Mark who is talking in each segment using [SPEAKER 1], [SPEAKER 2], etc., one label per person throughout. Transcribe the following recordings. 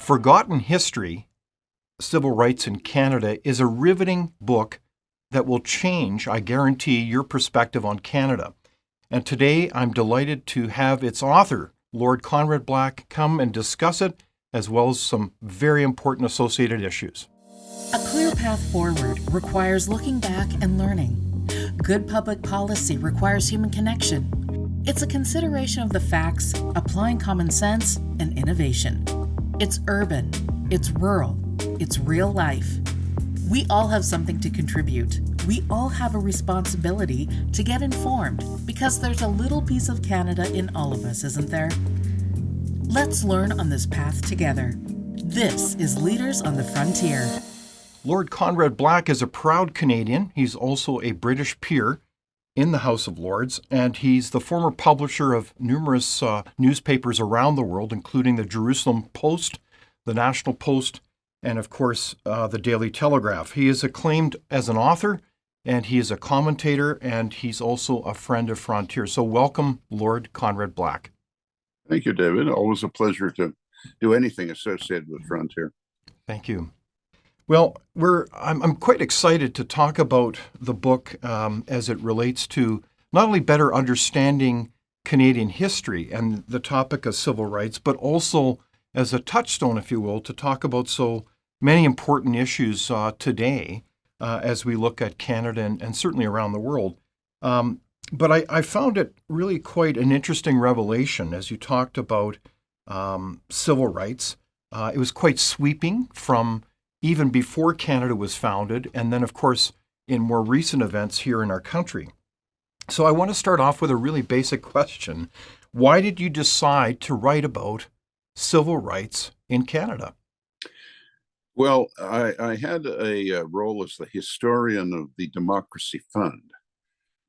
[SPEAKER 1] Forgotten History, Civil Rights in Canada is a riveting book that will change, I guarantee, your perspective on Canada. And today I'm delighted to have its author, Lord Conrad Black, come and discuss it, as well as some very important associated issues.
[SPEAKER 2] A clear path forward requires looking back and learning. Good public policy requires human connection. It's a consideration of the facts, applying common sense and innovation. It's urban, it's rural, it's real life. We all have something to contribute. We all have a responsibility to get informed because there's a little piece of Canada in all of us, isn't there? Let's learn on this path together. This is Leaders on the Frontier.
[SPEAKER 1] Lord Conrad Black is a proud Canadian. He's also a British peer in the House of Lords, and he's the former publisher of numerous newspapers around the world, including the Jerusalem Post, the National Post, and of course, the Daily Telegraph. He is acclaimed as an author, and he is a commentator, and he's also a friend of Frontier. So welcome, Lord Conrad Black.
[SPEAKER 3] Thank you, David. Always a pleasure to do anything associated with Frontier.
[SPEAKER 1] Thank you. Well, I'm quite excited to talk about the book as it relates to not only better understanding Canadian history and the topic of civil rights, but also as a touchstone, if you will, to talk about so many important issues today as we look at Canada and certainly around the world. But I found it really quite an interesting revelation as you talked about civil rights. It was quite sweeping from even before Canada was founded, and then, of course, in more recent events here in our country. So I want to start off with a really basic question. Why did you decide to write about civil rights in Canada?
[SPEAKER 3] Well, I had a role as the historian of the Democracy Fund.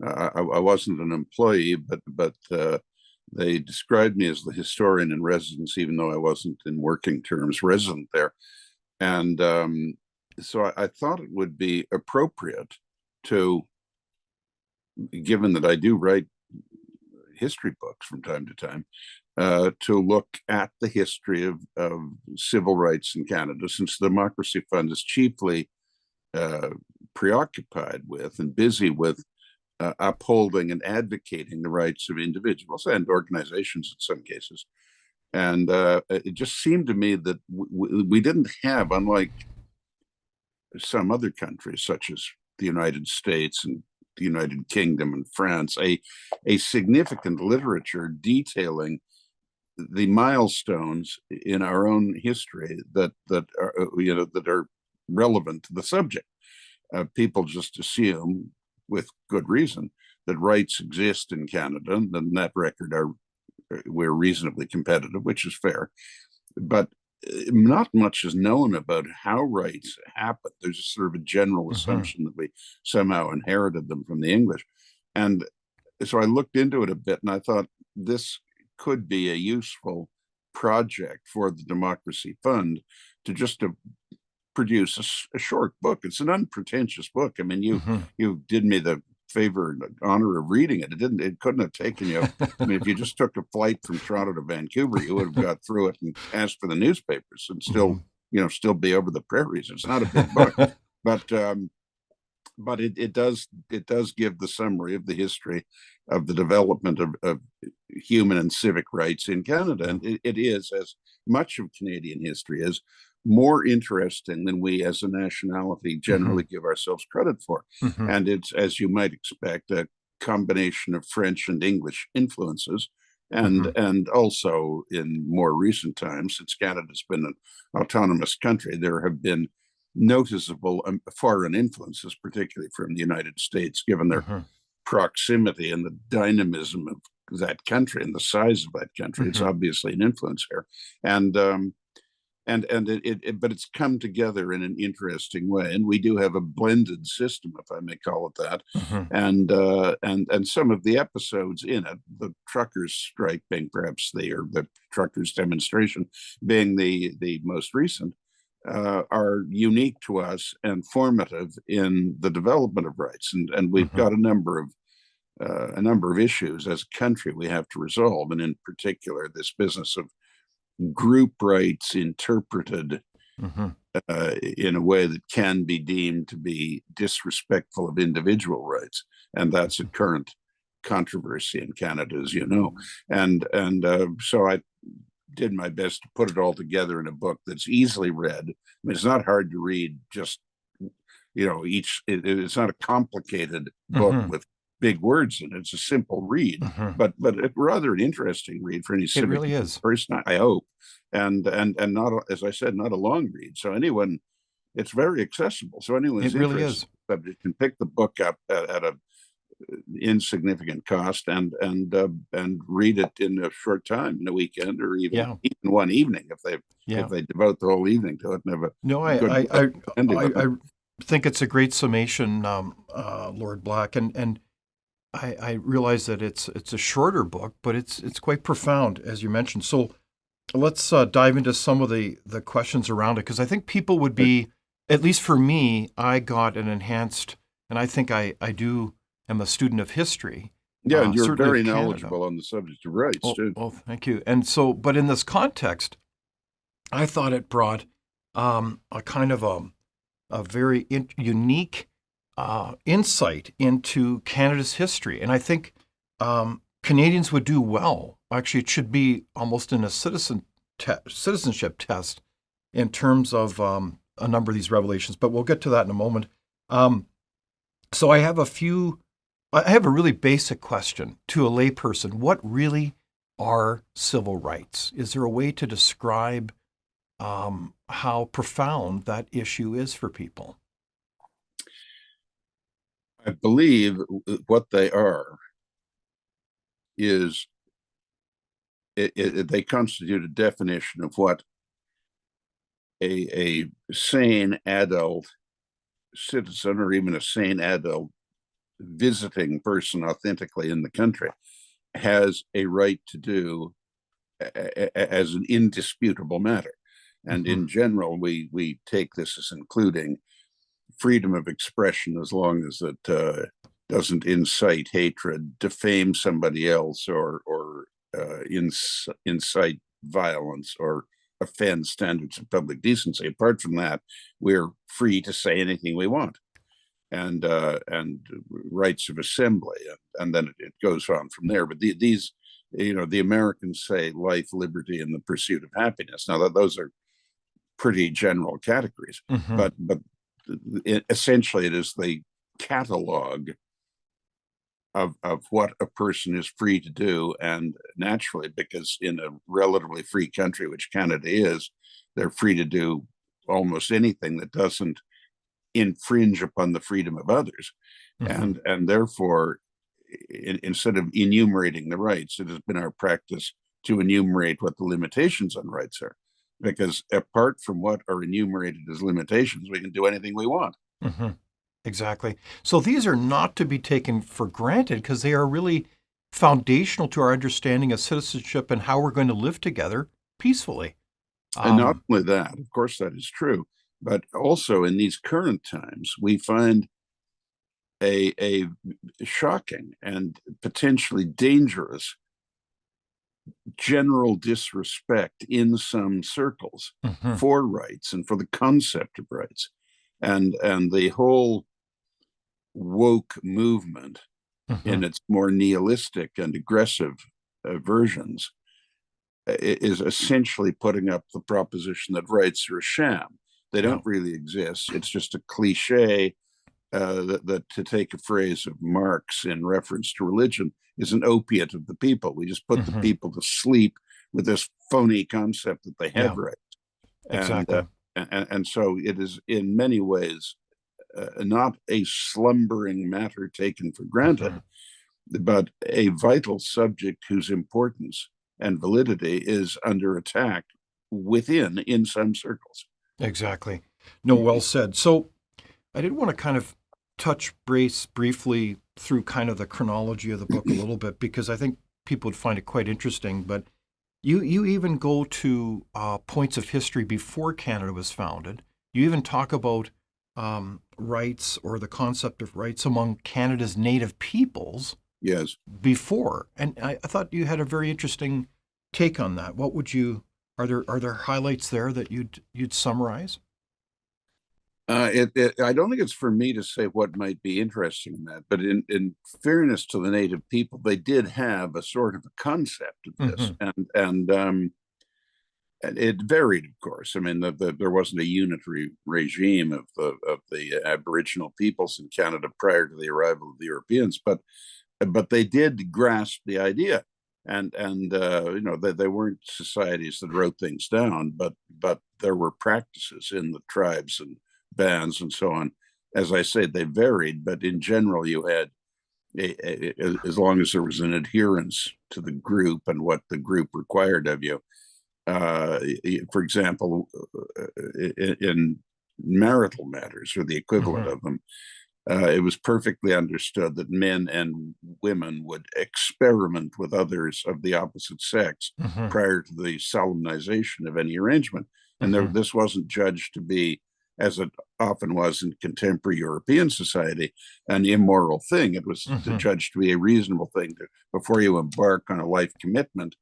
[SPEAKER 3] I wasn't an employee, but they described me as the historian in residence, even though I wasn't in working terms resident there. And so I thought it would be appropriate to, given that I do write history books from time to time, to look at the history of civil rights in Canada, since the Democracy Fund is chiefly preoccupied with and busy with upholding and advocating the rights of individuals and organizations in some cases. And it just seemed to me that we didn't have, unlike some other countries, such as the United States and the United Kingdom and France, a significant literature detailing the milestones in our own history that are relevant to the subject. People just assume, with good reason, that rights exist in Canada, and in that record we're reasonably competitive, which is fair, but not much is known about how rights happen. There's a sort of a general assumption that we somehow inherited them from the English. And so I looked into it a bit, and I thought this could be a useful project for the Democracy Fund to produce a short book. It's an unpretentious book. I mean, you did me the favor and honor of reading it. It couldn't have taken you. I mean, if you just took a flight from Toronto to Vancouver, you would have got through it and asked for the newspapers and still be over the prairies. It's not a big book, but it does give the summary of the history of the development of human and civic rights in Canada. And it is, as much of Canadian history is, more interesting than we as a nationality generally give ourselves credit for. And it's, as you might expect, a combination of French and English influences. And also in more recent times, since Canada's been an autonomous country, there have been noticeable foreign influences, particularly from the United States, given their proximity and the dynamism of that country and the size of that country. It's obviously an influence here. But it's come together in an interesting way, and we do have a blended system, if I may call it that. And some of the episodes in it, the truckers' strike being perhaps the truckers' demonstration being the most recent, are unique to us and formative in the development of rights. And we've got a number of issues as a country we have to resolve, and in particular this business of group rights interpreted
[SPEAKER 1] Mm-hmm.
[SPEAKER 3] in a way that can be deemed to be disrespectful of individual rights, and that's a current controversy in Canada, as you know. And so I did my best to put it all together in a book that's easily read. I mean, it's not hard to read. Just it's not a complicated book
[SPEAKER 1] Mm-hmm.
[SPEAKER 3] with big words in it. It's a simple read,
[SPEAKER 1] Mm-hmm.
[SPEAKER 3] but rather an interesting read for any
[SPEAKER 1] It
[SPEAKER 3] civic
[SPEAKER 1] really is.
[SPEAKER 3] person, I hope, and not, as I said, not a long read. So anyone, it's very accessible. So anyone
[SPEAKER 1] It
[SPEAKER 3] who's
[SPEAKER 1] really
[SPEAKER 3] interested
[SPEAKER 1] is.
[SPEAKER 3] in the subject can pick the book up at a insignificant cost and read it in a short time, in a weekend, or even
[SPEAKER 1] Yeah.
[SPEAKER 3] one evening if
[SPEAKER 1] Yeah.
[SPEAKER 3] they devote the whole evening to it and have a
[SPEAKER 1] No,
[SPEAKER 3] good ending with
[SPEAKER 1] I
[SPEAKER 3] it.
[SPEAKER 1] think it's a great summation, Lord Black, and I realize that it's a shorter book, but it's quite profound, as you mentioned. So let's dive into some of the questions around it, because I think people would be, at least for me, I got an enhanced, and I think I am a student of history,
[SPEAKER 3] Yeah, and you're
[SPEAKER 1] certainly
[SPEAKER 3] very
[SPEAKER 1] of Canada.
[SPEAKER 3] knowledgeable on the subject of rights
[SPEAKER 1] Oh,
[SPEAKER 3] too.
[SPEAKER 1] well, thank you. And so, but in this context, I thought it brought a kind of a very unique insight into Canada's history. And I think Canadians would do well. Actually, it should be almost in a citizenship test in terms of a number of these revelations, but we'll get to that in a moment. So I have I have a really basic question to a layperson. What really are civil rights? Is there a way to describe how profound that issue is for people?
[SPEAKER 3] I believe what they are is they constitute a definition of what a sane adult citizen, or even a sane adult visiting person authentically in the country, has a right to do as an indisputable matter. And
[SPEAKER 1] Mm-hmm.
[SPEAKER 3] in general, we take this as including freedom of expression, as long as it doesn't incite hatred, defame somebody else, or incite violence, or offend standards of public decency. Apart from that, we're free to say anything we want, and rights of assembly, and then it goes on from there. But these, the Americans say life, liberty, and the pursuit of happiness. Now, those are pretty general categories,
[SPEAKER 1] Mm-hmm.
[SPEAKER 3] but essentially it is the catalog of what a person is free to do. And naturally, because in a relatively free country, which Canada is, they're free to do almost anything that doesn't infringe upon the freedom of others.
[SPEAKER 1] Mm-hmm.
[SPEAKER 3] And therefore, instead of enumerating the rights, it has been our practice to enumerate what the limitations on rights are. Because apart from what are enumerated as limitations, we can do anything we want.
[SPEAKER 1] Mm-hmm. Exactly. So these are not to be taken for granted because they are really foundational to our understanding of citizenship and how we're going to live together peacefully.
[SPEAKER 3] And not
[SPEAKER 1] Um,
[SPEAKER 3] only that, of course, that is true, but also in these current times, we find a shocking and potentially dangerous general disrespect in some circles
[SPEAKER 1] mhm,
[SPEAKER 3] for rights and for the concept of rights, and the whole woke movement
[SPEAKER 1] mhm.
[SPEAKER 3] in its more nihilistic and aggressive versions is essentially putting up the proposition that rights are a sham. They
[SPEAKER 1] Yeah.
[SPEAKER 3] don't really exist. It's just a cliche that, to take a phrase of Marx in reference to religion, is an opiate of the people. We just put the
[SPEAKER 1] Mhm.
[SPEAKER 3] people to sleep with this phony concept that they have
[SPEAKER 1] Yeah.
[SPEAKER 3] rights. And,
[SPEAKER 1] Exactly.
[SPEAKER 3] and so it is in many ways not a slumbering matter taken for granted,
[SPEAKER 1] Mhm.
[SPEAKER 3] but a vital subject whose importance and validity is under attack in some circles.
[SPEAKER 1] Exactly. No, well said. So I did want to kind of touch base briefly through kind of the chronology of the book a little bit because I think people would find it quite interesting. But you even go to points of history before Canada was founded. You even talk about rights or the concept of rights among Canada's native peoples
[SPEAKER 3] Yes.
[SPEAKER 1] before. And I thought you had a very interesting take on that. What would you Are there highlights there that you'd summarize?
[SPEAKER 3] I don't think it's for me to say what might be interesting in that, but in fairness to the native people, they did have a sort of a concept of this,
[SPEAKER 1] Hmm.
[SPEAKER 3] and it varied, of course. I mean, there wasn't a unitary regime of the Aboriginal peoples in Canada prior to the arrival of the Europeans, but they did grasp the idea, and they weren't societies that wrote things down, but there were practices in the tribes and bands and so on. As I say, they varied, but in general, you had as long as there was an adherence to the group and what the group required of you. Uh, for example, in marital matters or the equivalent
[SPEAKER 1] Hmm.
[SPEAKER 3] of them, it was perfectly understood that men and women would experiment with others of the opposite sex
[SPEAKER 1] Hmm.
[SPEAKER 3] prior to the solemnization of any arrangement. And
[SPEAKER 1] Hmm.
[SPEAKER 3] this wasn't judged to be, as it often was in contemporary European society, an immoral thing. It was
[SPEAKER 1] Hmm.
[SPEAKER 3] judged to be a reasonable thing before you embark on a life commitment,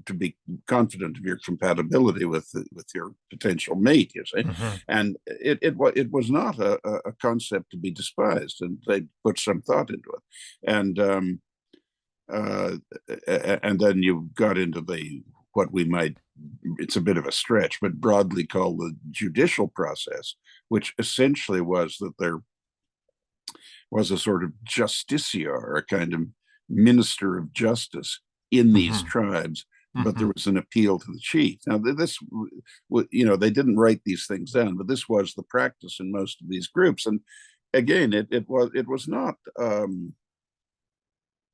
[SPEAKER 3] to be confident of your compatibility with your potential mate, you see.
[SPEAKER 1] Hmm.
[SPEAKER 3] And it was not a concept to be despised, and they put some thought into it. And uh, and then you got into the what we might, it's a bit of a stretch, but broadly call the judicial process, which essentially was that there was a sort of justiciar, a kind of minister of justice in these
[SPEAKER 1] Hmm.
[SPEAKER 3] tribes, but there
[SPEAKER 1] Hmm.
[SPEAKER 3] was an appeal to the chief. Now, they didn't write these things down, but this was the practice in most of these groups. And again, it was not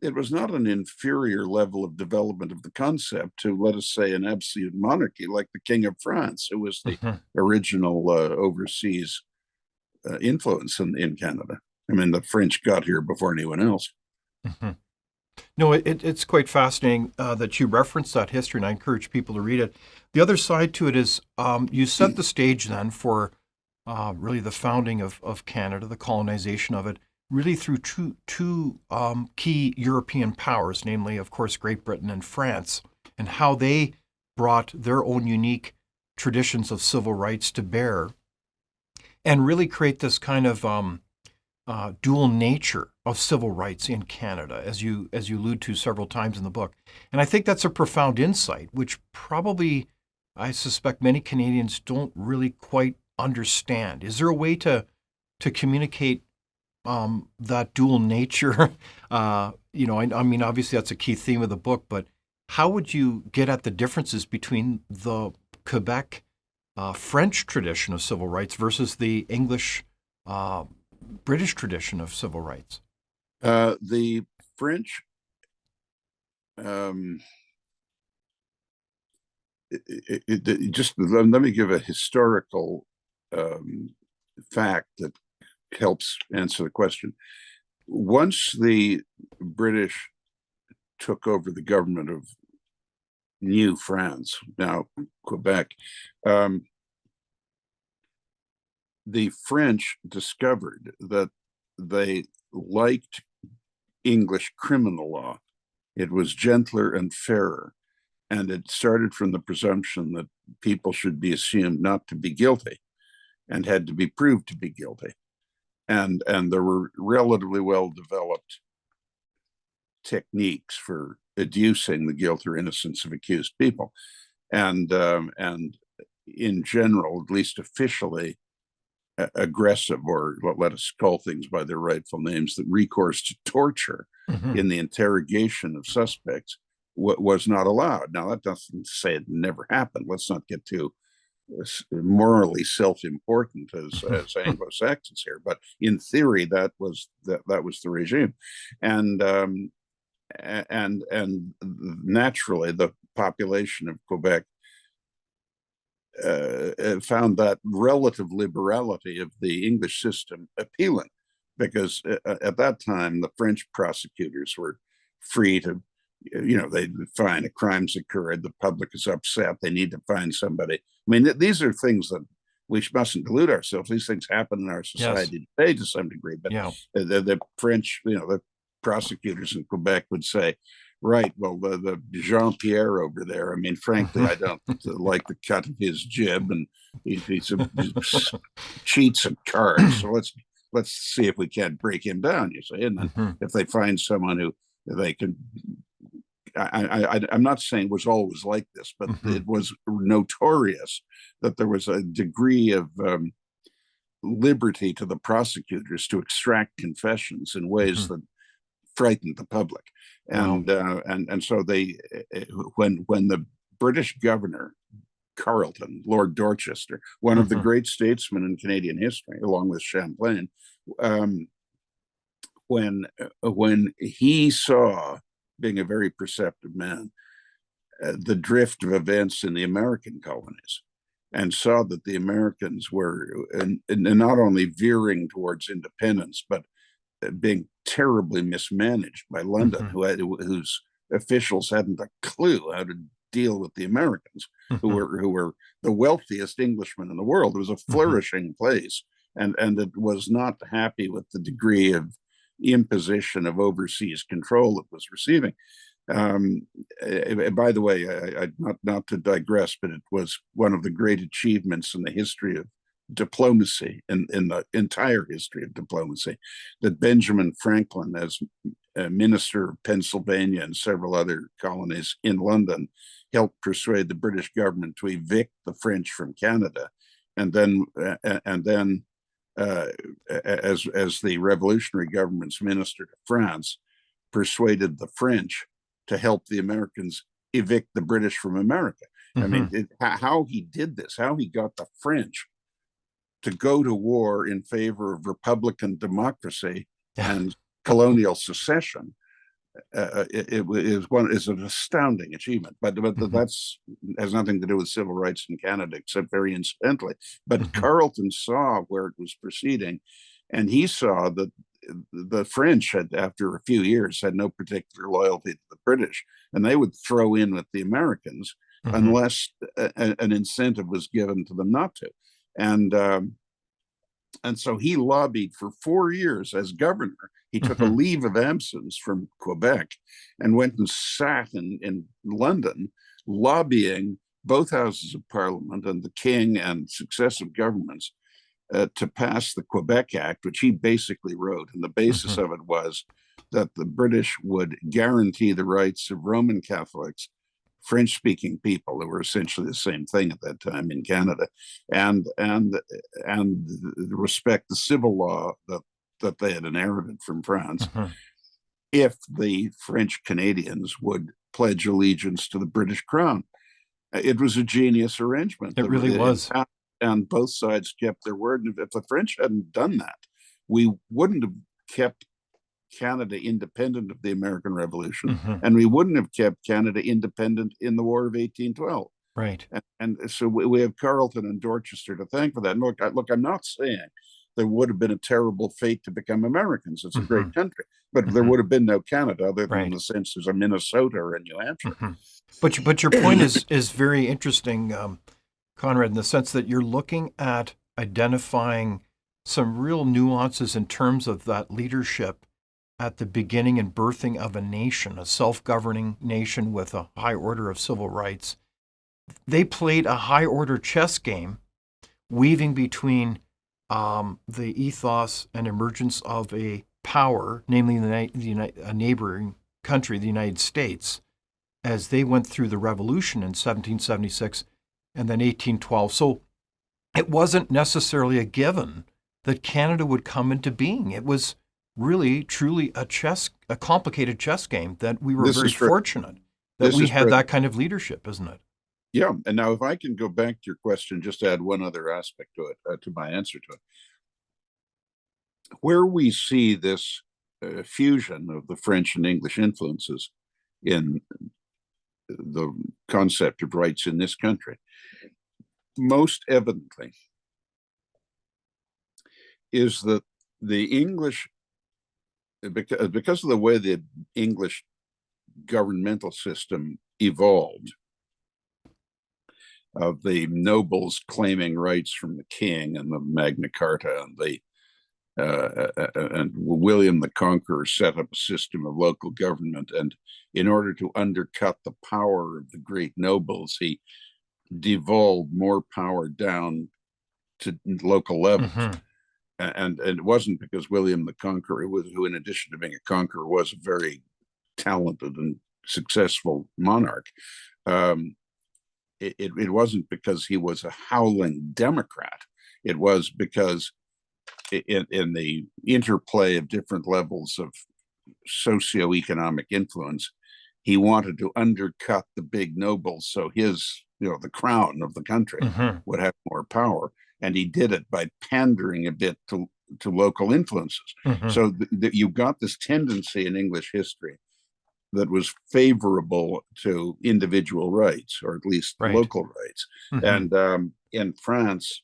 [SPEAKER 3] an inferior level of development of the concept to, let us say, an absolute monarchy like the King of France, who was the
[SPEAKER 1] Hmm.
[SPEAKER 3] original overseas influence in Canada. I mean, the French got here before anyone else.
[SPEAKER 1] Hmm. No, it's quite fascinating that you reference that history, and I encourage people to read it. The other side to it is you set the stage then for really the founding of Canada, the colonization of it, really through two key European powers, namely, of course, Great Britain and France, and how they brought their own unique traditions of civil rights to bear and really create this kind of dual nature of civil rights in Canada, as you allude to several times in the book. And I think that's a profound insight, which probably I suspect many Canadians don't really quite understand. Is there a way to communicate that dual nature? I mean, obviously that's a key theme of the book, but how would you get at the differences between the Quebec French tradition of civil rights versus the English uh, British tradition of civil rights?
[SPEAKER 3] The French, um, just let me give a historical um, fact that helps answer the question. Once the British took over the government of New France, now Quebec, um, the French discovered that they liked English criminal law. It was gentler and fairer, and it started from the presumption that people should be assumed not to be guilty and had to be proved to be guilty. And there were relatively well developed techniques for adducing the guilt or innocence of accused people. And in general, at least officially, aggressive, or let us call things by their rightful names, that recourse to torture
[SPEAKER 1] Hmm.
[SPEAKER 3] in the interrogation of suspects was not allowed. Now, that doesn't say it never happened. Let's not get too morally self-important as Anglo-Saxons here, but in theory, that was the regime, and and naturally, the population of Quebec found that relative liberality of the English system appealing, because at that time the French prosecutors were free to, they find a crime's occurred, the public is upset, they need to find somebody. I mean, these are things that we mustn't delude ourselves. These things happen in our
[SPEAKER 1] Yes.
[SPEAKER 3] society today to some degree, but
[SPEAKER 1] Yeah.
[SPEAKER 3] the French, the prosecutors in Quebec would say, Right. Well, the Jean-Pierre over there, I mean, frankly, I don't like the cut of his jib, and he cheats at cards. So let's see if we can't break him down, you see. And then if they find someone who they can, I'm not saying it was always like this, but it was notorious that there was a degree of liberty to the prosecutors to extract confessions in ways that frightened the public. And
[SPEAKER 1] Wow.
[SPEAKER 3] and so they, when the British governor Carleton, Lord Dorchester, one of the great statesmen in Canadian history, along with Champlain, um, when he saw, being a very perceptive man, the drift of events in the American colonies, and saw that the Americans were not only veering towards independence, but being terribly mismanaged by London, whose officials hadn't a clue how to deal with the Americans, who were the wealthiest Englishmen in the world. It was a flourishing place, and it was not happy with the degree of imposition of overseas control it was receiving. By the way, not to digress, but it was one of the great achievements in the history of diplomacy, in the entire history of diplomacy, that Benjamin Franklin, as minister of Pennsylvania and several other colonies in London, helped persuade the British government to evict the French from Canada, and then as the revolutionary government's minister to France, persuaded the French to help the Americans evict the British from America. I mean, how he did this, how he got the French to go to war in favor of Republican democracy and colonial secession, is an astounding achievement. But that's has nothing to do with civil rights in Canada, except very incidentally. But Carleton saw where it was proceeding, and he saw that the French had, after a few years, had no particular loyalty to the British, and they would throw in with the Americans unless an incentive was given to them not to. And so he lobbied for 4 years as governor. He took a leave of absence from Quebec and went and sat in London, lobbying both houses of Parliament and the King and successive governments to pass the Quebec Act, which he basically wrote. And the basis of it was that the British would guarantee the rights of Roman Catholics, French-speaking people, who were essentially the same thing at that time in Canada, and respect the civil law that they had inherited from France, if the French Canadians would pledge allegiance to the British Crown. It was a genius arrangement.
[SPEAKER 1] It really was.
[SPEAKER 3] And both sides kept their word. And if the French hadn't done that, we wouldn't have kept Canada independent of the American Revolution, and we wouldn't have kept Canada independent in the War of 1812.
[SPEAKER 1] Right.
[SPEAKER 3] And so we have Carleton and Dorchester to thank for that. And look, I'm not saying there would have been a terrible fate to become Americans. It's a great country, but there would have been no Canada, other than in the sense there's a Minnesota or a New Hampshire.
[SPEAKER 1] But your point is very interesting, Conrad, in the sense that you're looking at identifying some real nuances in terms of that leadership at the beginning and birthing of a nation, a self-governing nation with a high order of civil rights. They played a high-order chess game, weaving between the ethos and emergence of a power, namely a neighboring country, the United States, as they went through the revolution in 1776 and then 1812. So it wasn't necessarily a given that Canada would come into being. It was really, truly a complicated chess game that we were very fortunate that we had that kind of leadership, isn't it?
[SPEAKER 3] Yeah. And now, if I can go back to your question, just add one other aspect to it, to my answer to it. Where we see this fusion of the French and English influences in the concept of rights in this country, most evidently, is that the English, because of the way the English governmental system evolved, of the nobles claiming rights from the king and the Magna Carta and the and William the Conqueror set up a system of local government. And in order to undercut the power of the great nobles, he devolved more power down to local levels.
[SPEAKER 1] Mm-hmm.
[SPEAKER 3] And it wasn't because William the Conqueror, who in addition to being a conqueror was a very talented and successful monarch. It wasn't because he was a howling Democrat. It was because in the interplay of different levels of socioeconomic influence, he wanted to undercut the big nobles so his, the crown of the country
[SPEAKER 1] Mm-hmm.
[SPEAKER 3] would have more power. And he did it by pandering a bit to local influences.
[SPEAKER 1] Mm-hmm.
[SPEAKER 3] So you got this tendency in English history that was favorable to individual rights, or at least
[SPEAKER 1] Right.
[SPEAKER 3] local rights.
[SPEAKER 1] Mm-hmm.
[SPEAKER 3] And in France,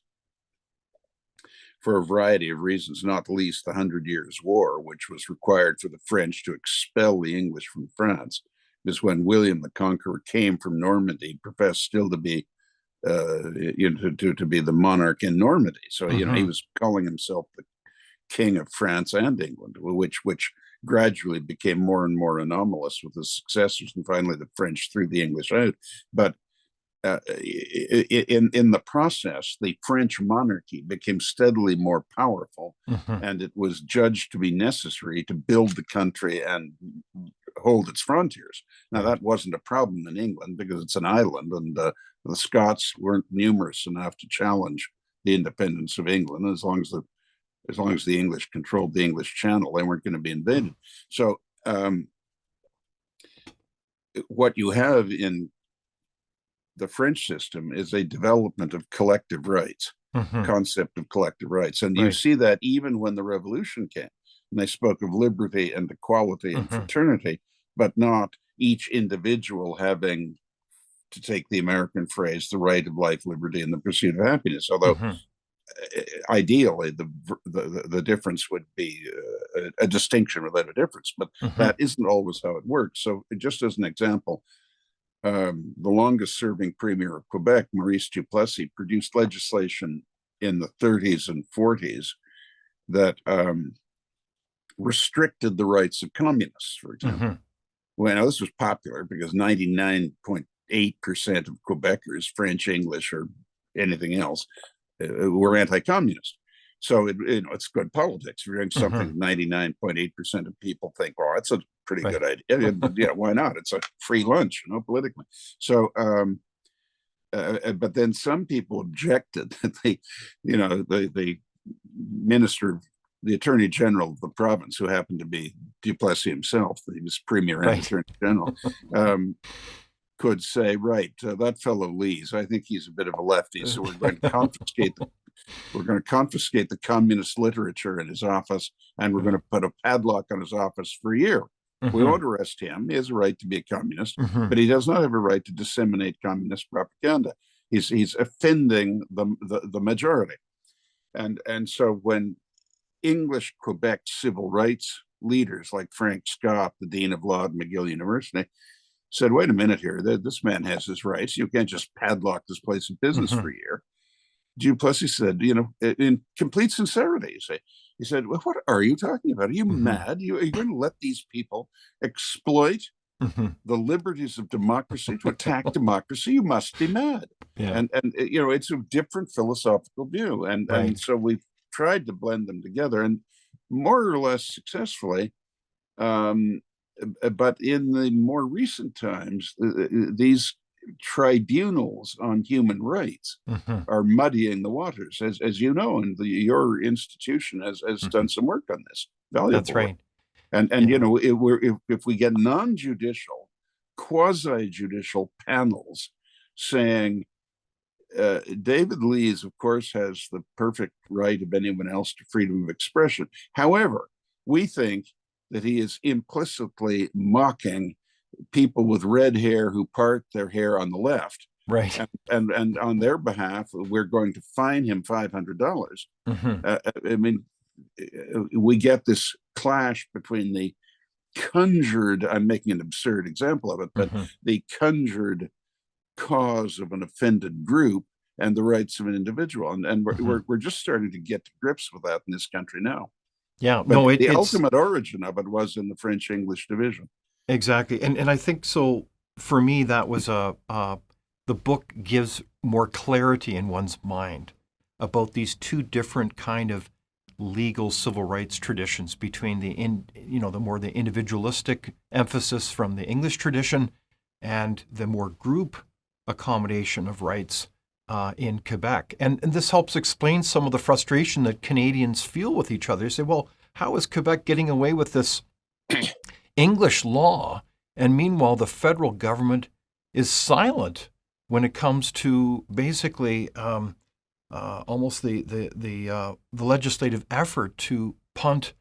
[SPEAKER 3] for a variety of reasons, not least the 100 Years' War, which was required for the French to expel the English from France, is when William the Conqueror came from Normandy, professed still to be to be the monarch in Normandy. So
[SPEAKER 1] Mm-hmm.
[SPEAKER 3] He was calling himself the king of France and England, which gradually became more and more anomalous with his successors, and finally the French threw the English out. But in the process, the French monarchy became steadily more powerful,
[SPEAKER 1] Mm-hmm.
[SPEAKER 3] and it was judged to be necessary to build the country and hold its frontiers. Now, that wasn't a problem in England because it's an island, and the Scots weren't numerous enough to challenge the independence of England. As long as the English controlled the English Channel, they weren't going to be invaded. So what you have in the French system is a development of collective rights,
[SPEAKER 1] Mm-hmm.
[SPEAKER 3] concept of collective rights. And
[SPEAKER 1] Right.
[SPEAKER 3] you see that even when the revolution came, and they spoke of liberty and equality and
[SPEAKER 1] Mm-hmm.
[SPEAKER 3] fraternity, but not each individual having, to take the American phrase, the right of life, liberty, and the pursuit of happiness. Although
[SPEAKER 1] Mm-hmm.
[SPEAKER 3] ideally the difference would be a distinction without a difference, but
[SPEAKER 1] Mm-hmm.
[SPEAKER 3] that isn't always how it works. So just as an example, the longest serving premier of Quebec, Maurice Duplessis, produced legislation in the 30s and 40s that restricted the rights of communists, for example.
[SPEAKER 1] Mm-hmm.
[SPEAKER 3] Well, now this was popular because 99.8% of Quebecers, French, English, or anything else, were anti-communist. So it's good politics. If you're doing something
[SPEAKER 1] Mm-hmm.
[SPEAKER 3] 99.8% of people think, well, that's a pretty
[SPEAKER 1] Right.
[SPEAKER 3] good idea. Yeah, why not? It's a free lunch, politically. So, but then some people objected that the minister, the attorney general of the province, who happened to be Duplessis himself, he was premier and attorney general, could say, right, that fellow Leis, I think he's a bit of a lefty, so we're going to confiscate the communist literature in his office, and we're going to put a padlock on his office for a year.
[SPEAKER 1] Mm-hmm.
[SPEAKER 3] We won't arrest him. He has a right to be a communist,
[SPEAKER 1] Mm-hmm.
[SPEAKER 3] but he does not have a right to disseminate communist propaganda. He's offending the majority. And so when English Quebec civil rights leaders like Frank Scott, the dean of law at McGill University, said, wait a minute here, this man has his rights. You can't just padlock this place of business
[SPEAKER 1] Mm-hmm.
[SPEAKER 3] for a year. Duplessis said, in complete sincerity, he said, well, what are you talking about? Are you
[SPEAKER 1] Mm-hmm.
[SPEAKER 3] mad? Are you going to let these people exploit
[SPEAKER 1] Mm-hmm.
[SPEAKER 3] the liberties of democracy to attack democracy? You must be mad.
[SPEAKER 1] Yeah.
[SPEAKER 3] And it's a different philosophical view.
[SPEAKER 1] Right.
[SPEAKER 3] And so we've tried to blend them together, and more or less successfully. But in the more recent times, these tribunals on human rights
[SPEAKER 1] Mm-hmm.
[SPEAKER 3] are muddying the waters, as you know, and your institution has
[SPEAKER 1] Mm-hmm.
[SPEAKER 3] done some work on this, valuable
[SPEAKER 1] That's right.
[SPEAKER 3] work. And
[SPEAKER 1] Yeah.
[SPEAKER 3] if we get non-judicial, quasi-judicial panels saying David Leis, of course, has the perfect right of anyone else to freedom of expression. However, we think that he is implicitly mocking people with red hair who part their hair on the left.
[SPEAKER 1] Right.
[SPEAKER 3] And on their behalf, we're going to fine him $500.
[SPEAKER 1] Mm-hmm.
[SPEAKER 3] We get this clash between the conjured, I'm making an absurd example of it, but
[SPEAKER 1] Mm-hmm.
[SPEAKER 3] the conjured cause of an offended group and the rights of an individual. And
[SPEAKER 1] Mm-hmm.
[SPEAKER 3] we're just starting to get to grips with that in this country now.
[SPEAKER 1] Yeah,
[SPEAKER 3] But
[SPEAKER 1] no,
[SPEAKER 3] the
[SPEAKER 1] it's
[SPEAKER 3] ultimate origin of it was in the French-English division.
[SPEAKER 1] exactly, and I think so. For me, that was the book gives more clarity in one's mind about these two different kind of legal civil rights traditions between the more the individualistic emphasis from the English tradition and the more group accommodation of rights in Quebec. And this helps explain some of the frustration that Canadians feel with each other. They say, well, how is Quebec getting away with this English law? And meanwhile, the federal government is silent when it comes to basically almost the legislative effort to punt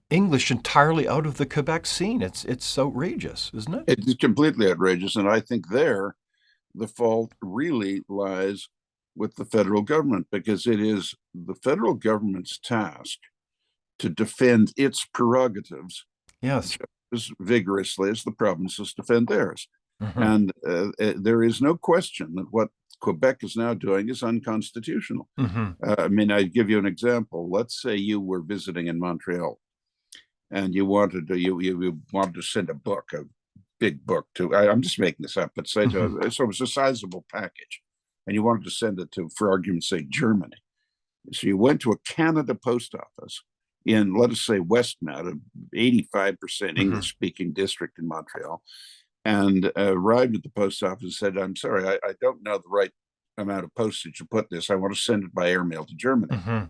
[SPEAKER 1] English entirely out of the Quebec scene. It's outrageous, isn't it?
[SPEAKER 3] It's completely outrageous, and I think there the fault really lies with the federal government, because it is the federal government's task to defend its prerogatives
[SPEAKER 1] Yes.
[SPEAKER 3] as vigorously as the provinces defend theirs.
[SPEAKER 1] Mm-hmm.
[SPEAKER 3] And there is no question that what Quebec is now doing is unconstitutional.
[SPEAKER 1] Mm-hmm.
[SPEAKER 3] I mean, I give you an example. Let's say you were visiting in Montreal, and you wanted to send a book, a big book to. I'm just making this up, but say
[SPEAKER 1] Mm-hmm.
[SPEAKER 3] so it was a sizable package, and you wanted to send it to, for argument's sake, Germany. So you went to a Canada post office in, let us say, Westmount, an 85%
[SPEAKER 1] Mm-hmm.
[SPEAKER 3] English-speaking district in Montreal, and arrived at the post office and said, "I'm sorry, I don't know the right amount of postage to put this. I want to send it by airmail to Germany."
[SPEAKER 1] Mm-hmm.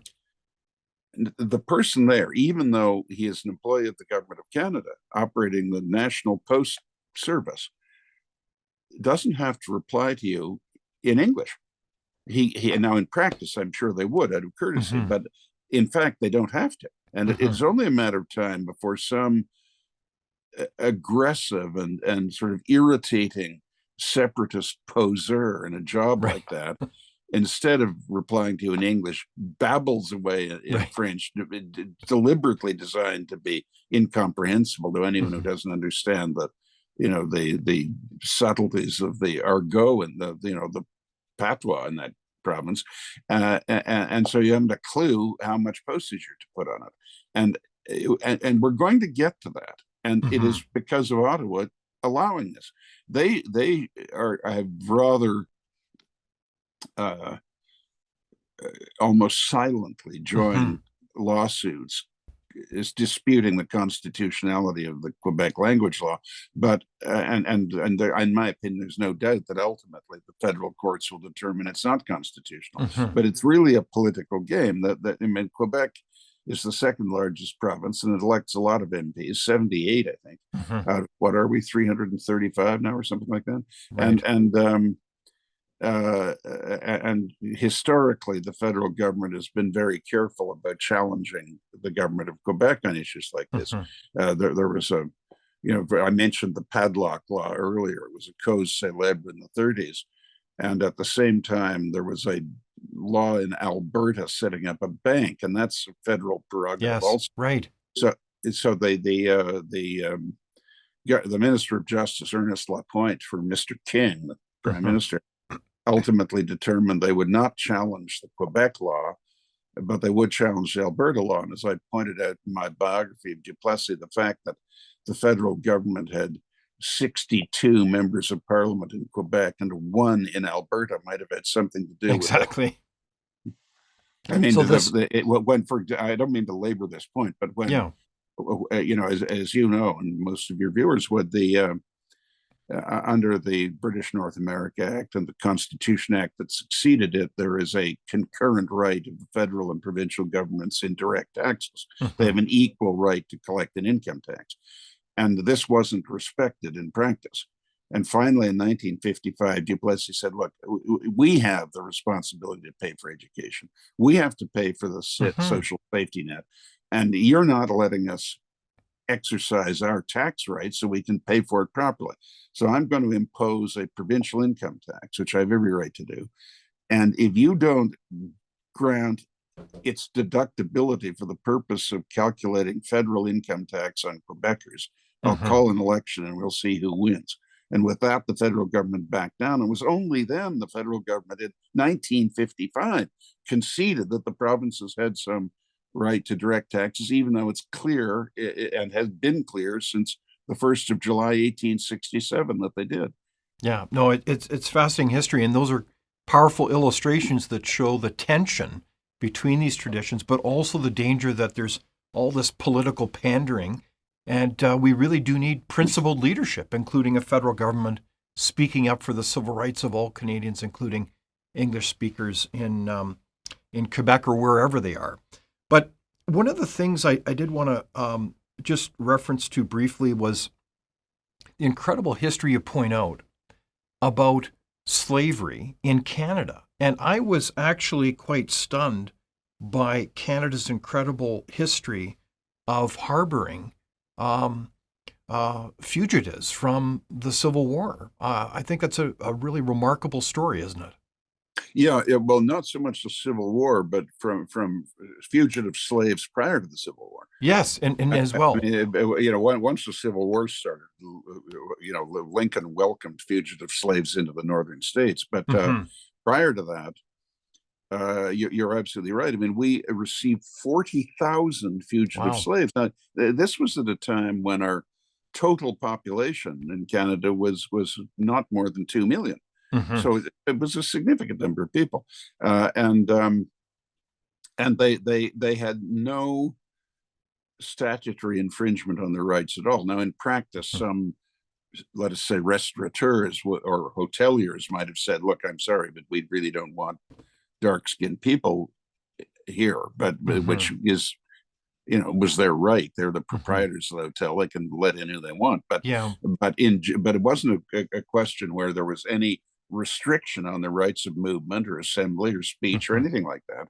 [SPEAKER 3] And the person there, even though he is an employee of the government of Canada operating the National Post Service, doesn't have to reply to you in English. He now in practice, I'm sure they would out of courtesy,
[SPEAKER 1] Mm-hmm.
[SPEAKER 3] but in fact they don't have to. And
[SPEAKER 1] Mm-hmm.
[SPEAKER 3] it's only a matter of time before some aggressive and sort of irritating separatist poseur in a job
[SPEAKER 1] Right.
[SPEAKER 3] like that, instead of replying to you in English, babbles away in
[SPEAKER 1] Right.
[SPEAKER 3] French, deliberately designed to be incomprehensible to anyone who
[SPEAKER 1] Mm-hmm.
[SPEAKER 3] doesn't understand the subtleties of the argot and the patois in that province, and so you haven't a clue how much postage you're to put on it, and we're going to get to that, and it
[SPEAKER 1] Mm-hmm.
[SPEAKER 3] is because of Ottawa allowing this. They have rather uh, almost silently
[SPEAKER 1] Mm-hmm.
[SPEAKER 3] joined lawsuits is disputing the constitutionality of the Quebec language law, but and there, in my opinion, there's no doubt that ultimately the federal courts will determine it's not constitutional.
[SPEAKER 1] Mm-hmm.
[SPEAKER 3] But it's really a political game. That I mean, Quebec is the second largest province, and it elects a lot of MPs, 78, I think.
[SPEAKER 1] Mm-hmm.
[SPEAKER 3] What are we, 335 now, or something like that?
[SPEAKER 1] Right.
[SPEAKER 3] And historically, the federal government has been very careful about challenging the government of Quebec on issues like this.
[SPEAKER 1] Mm-hmm.
[SPEAKER 3] There was I mentioned the padlock law earlier. It was a cause célèbre in the 30s. And at the same time, there was a law in Alberta setting up a bank, and that's a federal prerogative
[SPEAKER 1] Yes.
[SPEAKER 3] also.
[SPEAKER 1] Right.
[SPEAKER 3] So, the Minister of Justice, Ernest Lapointe, for Mr. King, the Prime
[SPEAKER 1] Mm-hmm.
[SPEAKER 3] Minister, ultimately determined they would not challenge the Quebec law, but they would challenge the Alberta law. And as I pointed out in my biography of Duplessis, the fact that the federal government had 62 members of parliament in Quebec and one in Alberta might have had something to do with it.
[SPEAKER 1] Exactly.
[SPEAKER 3] I mean,
[SPEAKER 1] So this.
[SPEAKER 3] I don't mean to labor this point, but when,
[SPEAKER 1] Yeah.
[SPEAKER 3] as you know, and most of your viewers would, under the British North America Act and the Constitution Act that succeeded it, there is a concurrent right of the federal and provincial governments in direct taxes. They have
[SPEAKER 1] Mm-hmm.
[SPEAKER 3] an equal right to collect an income tax. And this wasn't respected in practice. And finally, in 1955, Duplessis said, look, we have the responsibility to pay for education. We have to pay for the
[SPEAKER 1] Mm-hmm.
[SPEAKER 3] social safety net. And you're not letting us exercise our tax rights so we can pay for it properly. So I'm going to impose a provincial income tax, which I have every right to do. And if you don't grant its deductibility for the purpose of calculating federal income tax on Quebecers, I'll
[SPEAKER 1] Mm-hmm.
[SPEAKER 3] call an election and we'll see who wins. And with that, the federal government backed down. It was only then the federal government in 1955 conceded that the provinces had some right to direct taxes, even though it's clear and has been clear since the 1st of July, 1867, that they did.
[SPEAKER 1] Yeah, no, it's fascinating history, and those are powerful illustrations that show the tension between these traditions, but also the danger that there's all this political pandering, and we really do need principled leadership, including a federal government speaking up for the civil rights of all Canadians, including English speakers in Quebec or wherever they are. But one of the things I did want to just reference to briefly was the incredible history you point out about slavery in Canada. And I was actually quite stunned by Canada's incredible history of harboring fugitives from the Civil War. I think that's a really remarkable story, isn't it?
[SPEAKER 3] Yeah, well, not so much the Civil War, but from fugitive slaves prior to the Civil War.
[SPEAKER 1] Yes, and as well.
[SPEAKER 3] Once the Civil War started, Lincoln welcomed fugitive slaves into the northern states. But
[SPEAKER 1] Mhm.
[SPEAKER 3] prior to that, you're absolutely right. I mean, we received 40,000 fugitive
[SPEAKER 1] Wow.
[SPEAKER 3] slaves. Now, this was at a time when our total population in Canada was not more than 2 million.
[SPEAKER 1] Hmm.
[SPEAKER 3] So it was a significant number of people, and they had no statutory infringement on their rights at all. Now, in practice, some, let us say, restaurateurs or hoteliers might have said, "Look, I'm sorry, but we really don't want dark-skinned people here," but
[SPEAKER 1] Hmm.
[SPEAKER 3] which is, was their right. They're the
[SPEAKER 1] Hmm.
[SPEAKER 3] proprietors of the hotel; they can let in who they want. But
[SPEAKER 1] Yeah.
[SPEAKER 3] but it wasn't a question where there was any restriction on the rights of movement or assembly or speech or
[SPEAKER 1] Hmm.
[SPEAKER 3] anything like that.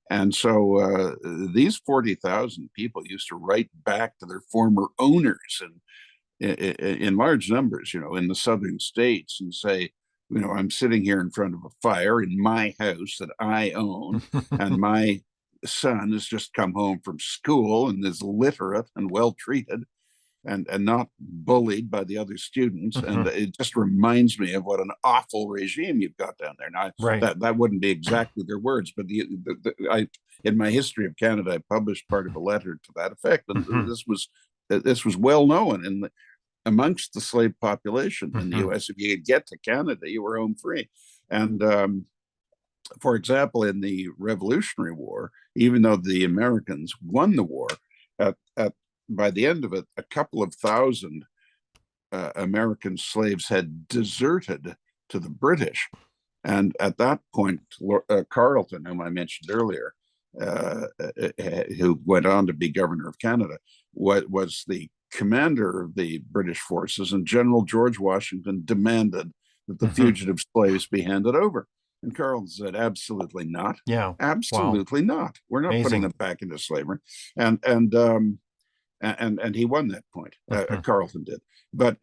[SPEAKER 3] And so these 40,000 people used to write back to their former owners, and in large numbers, in the southern states, and say, I'm sitting here in front of a fire in my house that I own, and my son has just come home from school and is literate and well treated, and not bullied by the other students. And
[SPEAKER 1] Hmm.
[SPEAKER 3] it just reminds me of what an awful regime you've got down there. Now,
[SPEAKER 1] Right.
[SPEAKER 3] that wouldn't be exactly their words, but I, in my history of Canada, I published part of a letter to that effect, and
[SPEAKER 1] Hmm.
[SPEAKER 3] this was well known amongst the slave population in the
[SPEAKER 1] Hmm.
[SPEAKER 3] U.S. If you could get to Canada, you were home free. And for example, in the Revolutionary War, even though the Americans won the war, at by the end of it, a couple of thousand American slaves had deserted to the British. And at that point, Carleton, whom I mentioned earlier, who went on to be governor of Canada, was the commander of the British forces, and General George Washington demanded that the
[SPEAKER 1] Hmm.
[SPEAKER 3] fugitive slaves be handed over. And Carleton said, "Absolutely not.
[SPEAKER 1] Yeah. Wow.
[SPEAKER 3] Absolutely not. We're not putting
[SPEAKER 1] Amazing.
[SPEAKER 3] them back into slavery." And he won that point.
[SPEAKER 1] Hmm.
[SPEAKER 3] Carleton did, but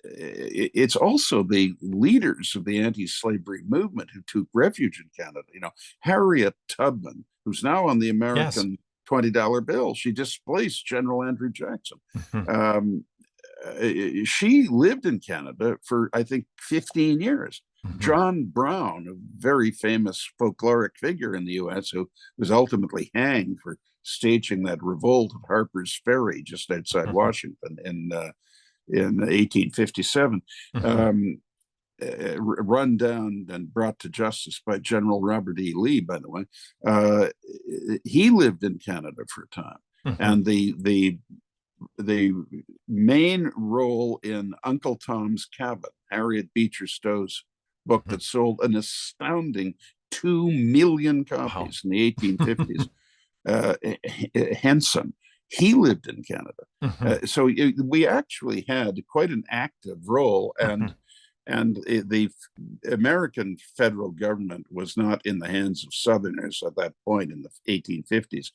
[SPEAKER 3] it's also the leaders of the anti-slavery movement who took refuge in Canada. Harriet Tubman, who's now on the
[SPEAKER 1] Yes.
[SPEAKER 3] American $20 bill. She displaced General Andrew Jackson.
[SPEAKER 1] Hmm.
[SPEAKER 3] Um, she lived in Canada for, I think, 15 years.
[SPEAKER 1] Hmm.
[SPEAKER 3] John Brown, a very famous folkloric figure in the U.S., who was ultimately hanged for staging that revolt at Harper's Ferry just outside
[SPEAKER 1] Hmm.
[SPEAKER 3] Washington in 1857,
[SPEAKER 1] Hmm.
[SPEAKER 3] um, run down and brought to justice by General Robert E. Lee, by the way. He lived in Canada for a time,
[SPEAKER 1] Hmm.
[SPEAKER 3] and the main role in Uncle Tom's Cabin, Harriet Beecher Stowe's book
[SPEAKER 1] Hmm.
[SPEAKER 3] that sold an astounding 2 million
[SPEAKER 1] Wow.
[SPEAKER 3] copies in the 1850s, Henson, he lived in Canada.
[SPEAKER 1] Hmm.
[SPEAKER 3] So we actually had quite an active role,
[SPEAKER 1] Hmm.
[SPEAKER 3] and the American federal government was not in the hands of Southerners at that point in the 1850s.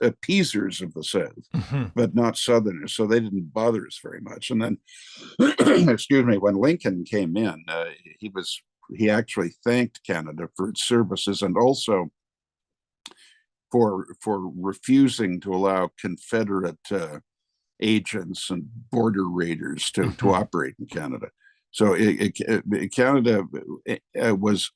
[SPEAKER 3] Appeasers of the South,
[SPEAKER 1] Hmm.
[SPEAKER 3] but not Southerners, so they didn't bother us very much. And then, excuse me, when Lincoln came in, he actually thanked Canada for its services, and also for refusing to allow Confederate agents and border raiders to
[SPEAKER 1] Hmm.
[SPEAKER 3] operate in Canada. So Canada was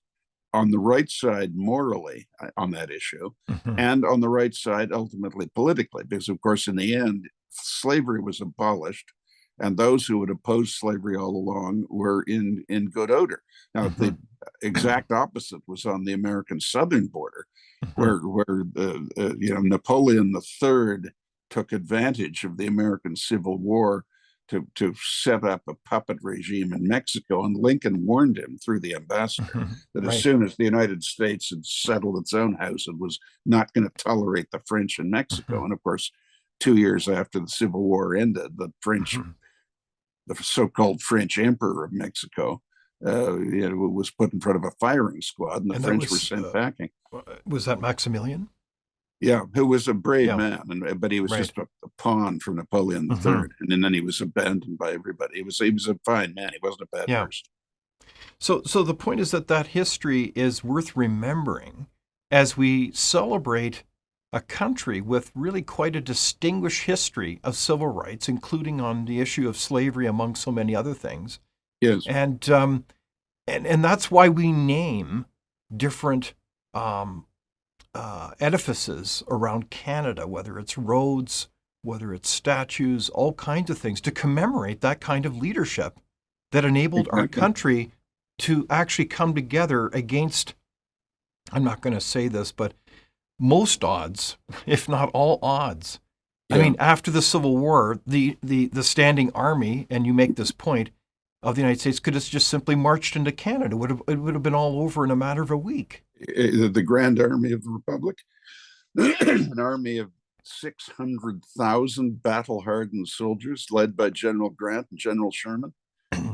[SPEAKER 3] on the right side morally on that issue,
[SPEAKER 1] Mhm.
[SPEAKER 3] and on the right side ultimately politically, because of course in the end slavery was abolished, and those who had opposed slavery all along were in good odor. Now the
[SPEAKER 1] Mhm.
[SPEAKER 3] exact opposite was on the American southern border,
[SPEAKER 1] Mhm.
[SPEAKER 3] where Napoleon III took advantage of the American Civil War to set up a puppet regime in Mexico. And Lincoln warned him through the ambassador
[SPEAKER 1] Mhm.
[SPEAKER 3] that as
[SPEAKER 1] Right.
[SPEAKER 3] soon as the United States had settled its own house, it was not going to tolerate the French in Mexico.
[SPEAKER 1] Mhm.
[SPEAKER 3] And of course, 2 years after the Civil War ended,
[SPEAKER 1] Mhm.
[SPEAKER 3] the so-called French Emperor of Mexico, was put in front of a firing squad, and the
[SPEAKER 1] And that
[SPEAKER 3] French were sent packing.
[SPEAKER 1] was that Maximilian?
[SPEAKER 3] Yeah, who was a brave
[SPEAKER 1] Yeah.
[SPEAKER 3] man, but he was
[SPEAKER 1] Right.
[SPEAKER 3] just a pawn for Napoleon
[SPEAKER 1] Mhm.
[SPEAKER 3] III, and then he was abandoned by everybody. He was a fine man. He wasn't a bad
[SPEAKER 1] Yeah.
[SPEAKER 3] person.
[SPEAKER 1] So the point is that that history is worth remembering as we celebrate a country with really quite a distinguished history of civil rights, including on the issue of slavery, among so many other things.
[SPEAKER 3] Yes,
[SPEAKER 1] And that's why we name different um, edifices around Canada, whether it's roads, whether it's statues, all kinds of things to commemorate that kind of leadership that enabled our
[SPEAKER 3] exactly.
[SPEAKER 1] country to actually come together against, I'm not going to say this, but most odds, if not all odds. I
[SPEAKER 3] Yeah.
[SPEAKER 1] mean, after the Civil War, the standing army, and you make this point, of the United States could have just simply marched into Canada. It would have been all over in a matter of a week.
[SPEAKER 3] The Grand Army of the Republic, an army of 600,000 battle-hardened soldiers led by General Grant and General Sherman.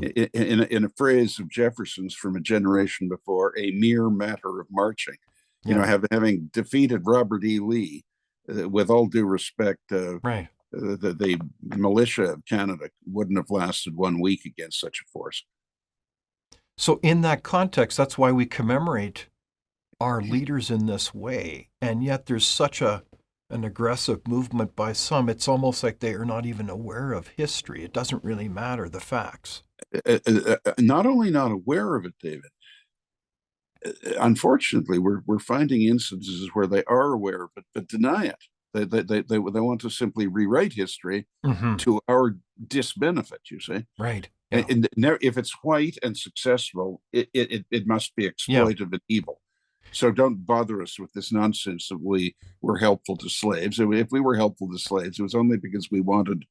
[SPEAKER 3] In a phrase of Jefferson's from a generation before, a mere matter of marching.
[SPEAKER 1] Yeah,
[SPEAKER 3] Having defeated Robert E. Lee, with all due respect,
[SPEAKER 1] right.
[SPEAKER 3] the militia of Canada wouldn't have lasted 1 week against such a force.
[SPEAKER 1] So in that context, that's why we commemorate our leaders in this way. And yet there's such an aggressive movement by some. It's almost like they are not even aware of history. It doesn't really matter the facts.
[SPEAKER 3] Not only not aware of it, David, unfortunately, we're finding instances where they are aware of it but deny it. They want to simply rewrite history
[SPEAKER 1] Mm-hmm.
[SPEAKER 3] to our disbenefit. You see,
[SPEAKER 1] Right. Yeah.
[SPEAKER 3] and if it's white and successful, it must be
[SPEAKER 1] Yeah.
[SPEAKER 3] exploitive and evil. So don't bother us with this nonsense that we were helpful to slaves. If we were helpful to slaves, it was only because we wanted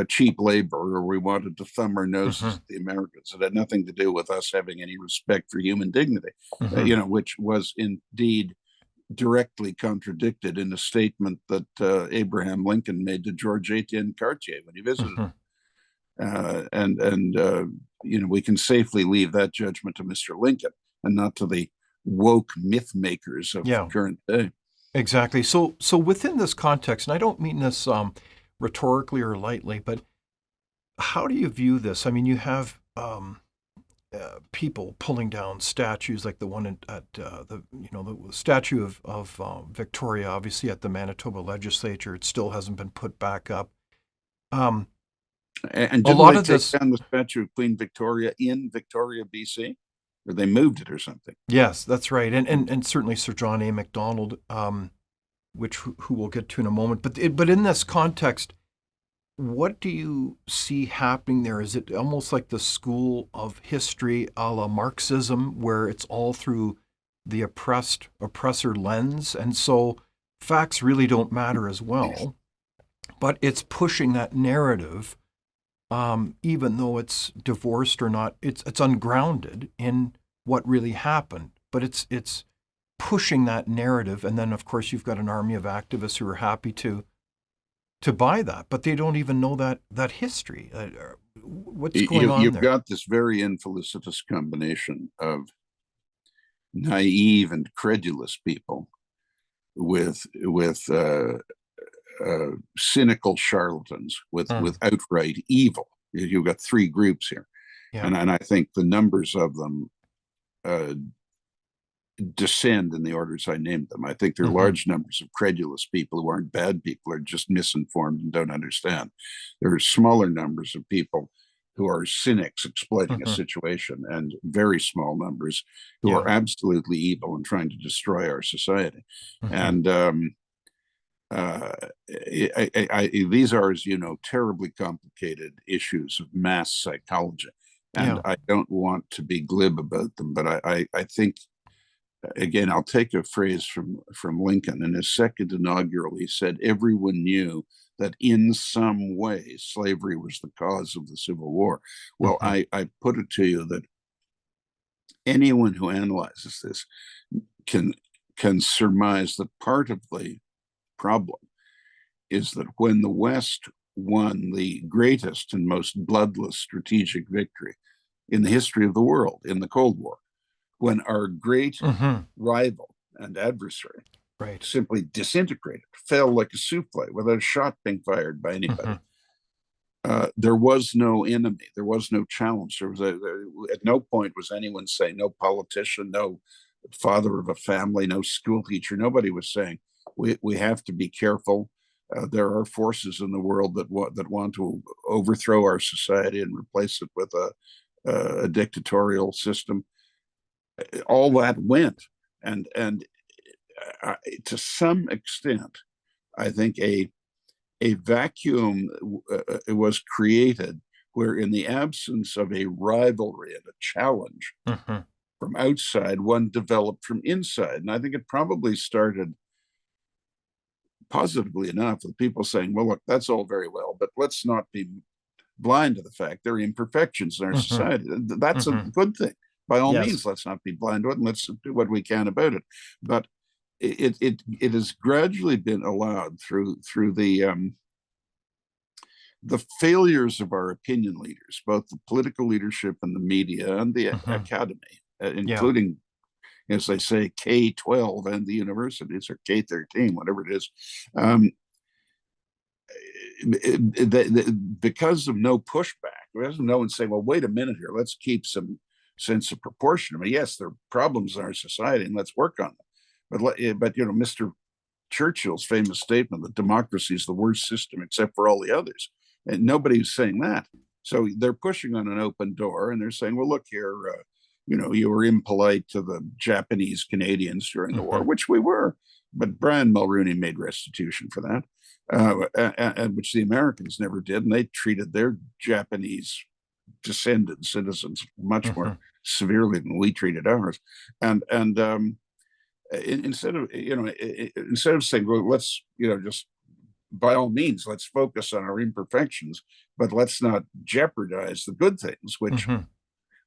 [SPEAKER 3] cheap labor, or we wanted to thumb our noses
[SPEAKER 1] Mm-hmm.
[SPEAKER 3] at the Americans. It had nothing to do with us having any respect for human dignity,
[SPEAKER 1] Mm-hmm.
[SPEAKER 3] which was indeed directly contradicted in a statement that Abraham Lincoln made to George Etienne Cartier when he visited
[SPEAKER 1] Mm-hmm.
[SPEAKER 3] him. We can safely leave that judgment to Mr. Lincoln and not to the woke myth makers of
[SPEAKER 1] Yeah.
[SPEAKER 3] current day.
[SPEAKER 1] Exactly. So within this context, and I don't mean this rhetorically or lightly, but how do you view this? I mean, you have people pulling down statues like the one at the statue of Victoria, obviously at the Manitoba legislature. It still hasn't been put back up. Um,
[SPEAKER 3] And
[SPEAKER 1] a
[SPEAKER 3] didn't
[SPEAKER 1] lot
[SPEAKER 3] they
[SPEAKER 1] of
[SPEAKER 3] take
[SPEAKER 1] this,
[SPEAKER 3] down the statue of Queen Victoria in Victoria, BC? Or they moved it or something?
[SPEAKER 1] yes, that's right, and certainly Sir John A. Macdonald, which who we'll get to in a moment. But in this context, what do you see happening there? Is it almost like the school of history a la Marxism, where it's all through the oppressor lens, and so facts really don't matter as well, but it's pushing that narrative, even though it's divorced or not, it's ungrounded in what really happened, but it's pushing that narrative, and then of course you've got an army of activists who are happy to buy that, but they don't even know that history. What's going on
[SPEAKER 3] You've
[SPEAKER 1] there?
[SPEAKER 3] got this very infelicitous combination of naive and credulous people with cynical charlatans with
[SPEAKER 1] Mm,
[SPEAKER 3] outright evil. You've got three groups here,
[SPEAKER 1] yeah.
[SPEAKER 3] and I think the numbers of them uh, descend in the orders I named them. I think there are
[SPEAKER 1] Hmm.
[SPEAKER 3] large numbers of credulous people who aren't bad people, are just misinformed and don't understand. There are smaller numbers of people who are cynics exploiting a
[SPEAKER 1] Hmm.
[SPEAKER 3] situation, and very small numbers who
[SPEAKER 1] Yeah.
[SPEAKER 3] are absolutely evil and trying to destroy our society.
[SPEAKER 1] Hmm.
[SPEAKER 3] And uh, these are, as you know, terribly complicated issues of mass psychology. And
[SPEAKER 1] Yeah.
[SPEAKER 3] I don't want to be glib about them, but I think, again, I'll take a phrase from Lincoln. In his second inaugural, he said, everyone knew that in some way slavery was the cause of the Civil War. Well,
[SPEAKER 1] Hmm.
[SPEAKER 3] I put it to you that anyone who analyzes this can can surmise that part of the problem is that when the West won the greatest and most bloodless strategic victory in the history of the world in the Cold War, when our great
[SPEAKER 1] Hmm.
[SPEAKER 3] rival and adversary
[SPEAKER 1] Right.
[SPEAKER 3] simply disintegrated, fell like a souffle without a shot being fired by
[SPEAKER 1] Hmm.
[SPEAKER 3] anybody. There was no enemy. There was no challenge. At no point was anyone saying, no politician, no father of a family, no school teacher. Nobody was saying, we have to be careful. There are forces in the world that want to overthrow our society and replace it with a dictatorial system. All that went, and to some extent, I think a vacuum was created where, in the absence of a rivalry and a challenge
[SPEAKER 1] Hmm.
[SPEAKER 3] from outside, one developed from inside. And I think it probably started positively enough with people saying, well, look, that's all very well, but let's not be blind to the fact there are imperfections in our
[SPEAKER 1] Hmm.
[SPEAKER 3] society. That's a
[SPEAKER 1] Hmm.
[SPEAKER 3] good thing. By all
[SPEAKER 1] Yes.
[SPEAKER 3] means, let's not be blind to it, and let's do what we can about it. But it has gradually been allowed through the failures of our opinion leaders, both the political leadership and the media and the
[SPEAKER 1] Hmm.
[SPEAKER 3] academy,
[SPEAKER 1] Yeah.
[SPEAKER 3] including, as they say, K-12 and the universities, or K-13, whatever it is. Um, because of no pushback, because of no one saying, well, wait a minute here, let's keep some sense of proportion. I mean, yes, there are problems in our society and let's work on them. But Mr. Churchill's famous statement that democracy is the worst system except for all the others. And nobody's saying that. So they're pushing on an open door and they're saying, well, look here, you were impolite to the Japanese Canadians during the war,
[SPEAKER 1] Hmm.
[SPEAKER 3] which we were. But Brian Mulroney made restitution for that, which the Americans never did. And they treated their Japanese descendant citizens much more
[SPEAKER 1] Hmm.
[SPEAKER 3] severely than we treated ours. And instead of saying, well, let's just by all means let's focus on our imperfections, but let's not jeopardize the good things,
[SPEAKER 1] Hmm.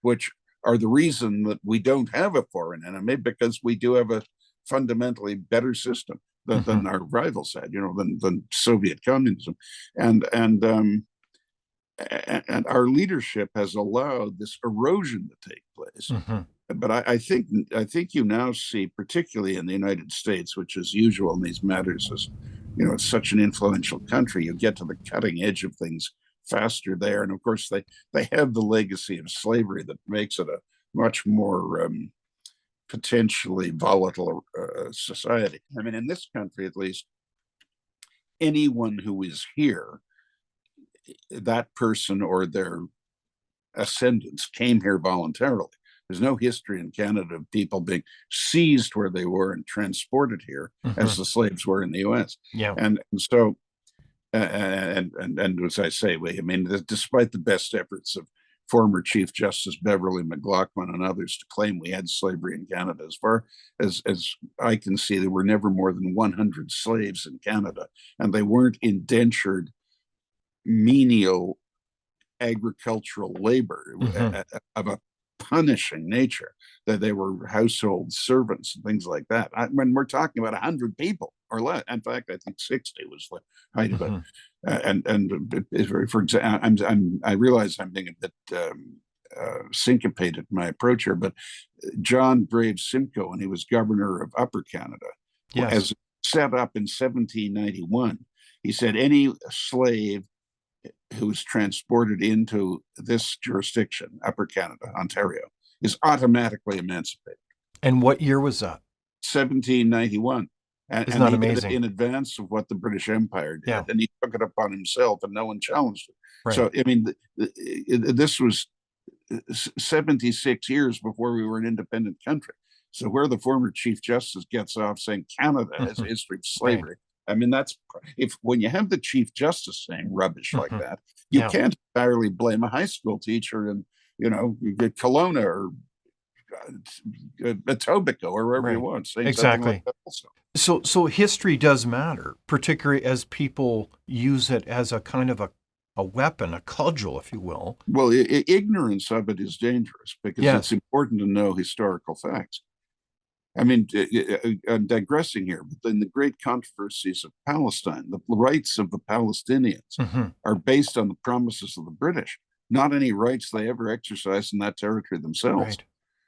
[SPEAKER 3] which are the reason that we don't have a foreign enemy, because we do have a fundamentally better system than
[SPEAKER 1] Hmm.
[SPEAKER 3] our rivals had, than Soviet communism, and and our leadership has allowed this erosion to take place.
[SPEAKER 1] Hmm.
[SPEAKER 3] But I think you now see, particularly in the United States, which is usual in these matters, as it's such an influential country, you get to the cutting edge of things faster there, and of course they have the legacy of slavery that makes it a much more potentially volatile society. I mean, in this country, at least, anyone who is here, that person or their ascendants came here voluntarily. There's no history in Canada of people being seized where they were and transported here as
[SPEAKER 1] Hmm.
[SPEAKER 3] the slaves were in the U.S.
[SPEAKER 1] Yeah.
[SPEAKER 3] And so, and as I say, I mean, despite the best efforts of former Chief Justice Beverly McLaughlin and others to claim we had slavery in Canada, as far as I can see, there were never more than 100 slaves in Canada, and they weren't indentured menial agricultural labor
[SPEAKER 1] Hmm.
[SPEAKER 3] of a punishing nature, that they were household servants and things like that. When we're talking about 100 people or less, in fact, I think 60 was the height of it.
[SPEAKER 1] Hmm.
[SPEAKER 3] For example, I realize I'm being a bit syncopated in my approach here, but John Graves Simcoe, when he was governor of Upper Canada,
[SPEAKER 1] Yes.
[SPEAKER 3] as set up in 1791, he said any slave who is transported into this jurisdiction, Upper Canada, Ontario, is automatically emancipated.
[SPEAKER 1] And what year was that?
[SPEAKER 3] 1791.
[SPEAKER 1] Isn't
[SPEAKER 3] And
[SPEAKER 1] that
[SPEAKER 3] he did it
[SPEAKER 1] amazing?
[SPEAKER 3] in advance of what the British Empire
[SPEAKER 1] Yeah.
[SPEAKER 3] did. And he took it upon himself and no one challenged it.
[SPEAKER 1] Right.
[SPEAKER 3] So, I mean, this was 76 years before we were an independent country. So where the former Chief Justice gets off saying Canada has a
[SPEAKER 1] Mhm.
[SPEAKER 3] history of
[SPEAKER 1] Right.
[SPEAKER 3] slavery, I mean, that's if when you have the Chief Justice saying rubbish like
[SPEAKER 1] Mhm.
[SPEAKER 3] that, you
[SPEAKER 1] Yeah.
[SPEAKER 3] can't entirely blame a high school teacher in, Kelowna or Etobicoke or wherever you
[SPEAKER 1] Right.
[SPEAKER 3] want saying something like
[SPEAKER 1] Exactly.
[SPEAKER 3] that also.
[SPEAKER 1] So history does matter, particularly as people use it as a kind of a weapon, a cudgel, if you will.
[SPEAKER 3] Well, ignorance of it is dangerous because it's
[SPEAKER 1] Yes.
[SPEAKER 3] important to know historical facts. I mean, I'm digressing here, but in the great controversies of Palestine, the rights of the Palestinians
[SPEAKER 1] Hmm.
[SPEAKER 3] are based on the promises of the British, not any rights they ever exercised in that territory themselves.
[SPEAKER 1] Right.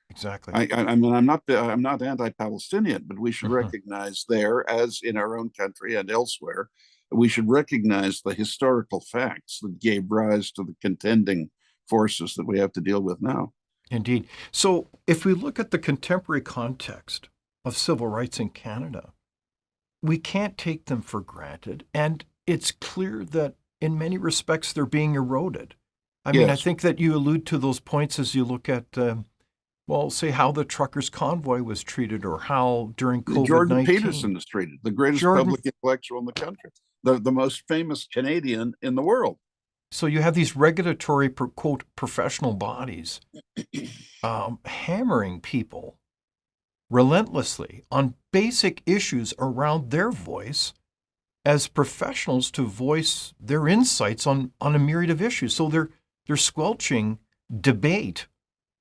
[SPEAKER 1] Exactly.
[SPEAKER 3] I mean, I'm not anti-Palestinian, but we should
[SPEAKER 1] Hmm.
[SPEAKER 3] recognize there, as in our own country and elsewhere, we should recognize the historical facts that gave rise to the contending forces that we have to deal with now.
[SPEAKER 1] Indeed. So if we look at the contemporary context of civil rights in Canada, we can't take them for granted. And it's clear that in many respects they're being eroded. I mean, I
[SPEAKER 3] Yes,
[SPEAKER 1] think that you allude to those points as you look at, well, say how the truckers' convoy was treated or how during COVID
[SPEAKER 3] Jordan
[SPEAKER 1] 19,
[SPEAKER 3] Peterson is treated, the greatest
[SPEAKER 1] Jordan.
[SPEAKER 3] public intellectual in the country, the most famous Canadian in the world.
[SPEAKER 1] So you have these regulatory, quote, professional bodies hammering people relentlessly on basic issues around their voice as professionals to voice their insights on a myriad of issues. So they're squelching debate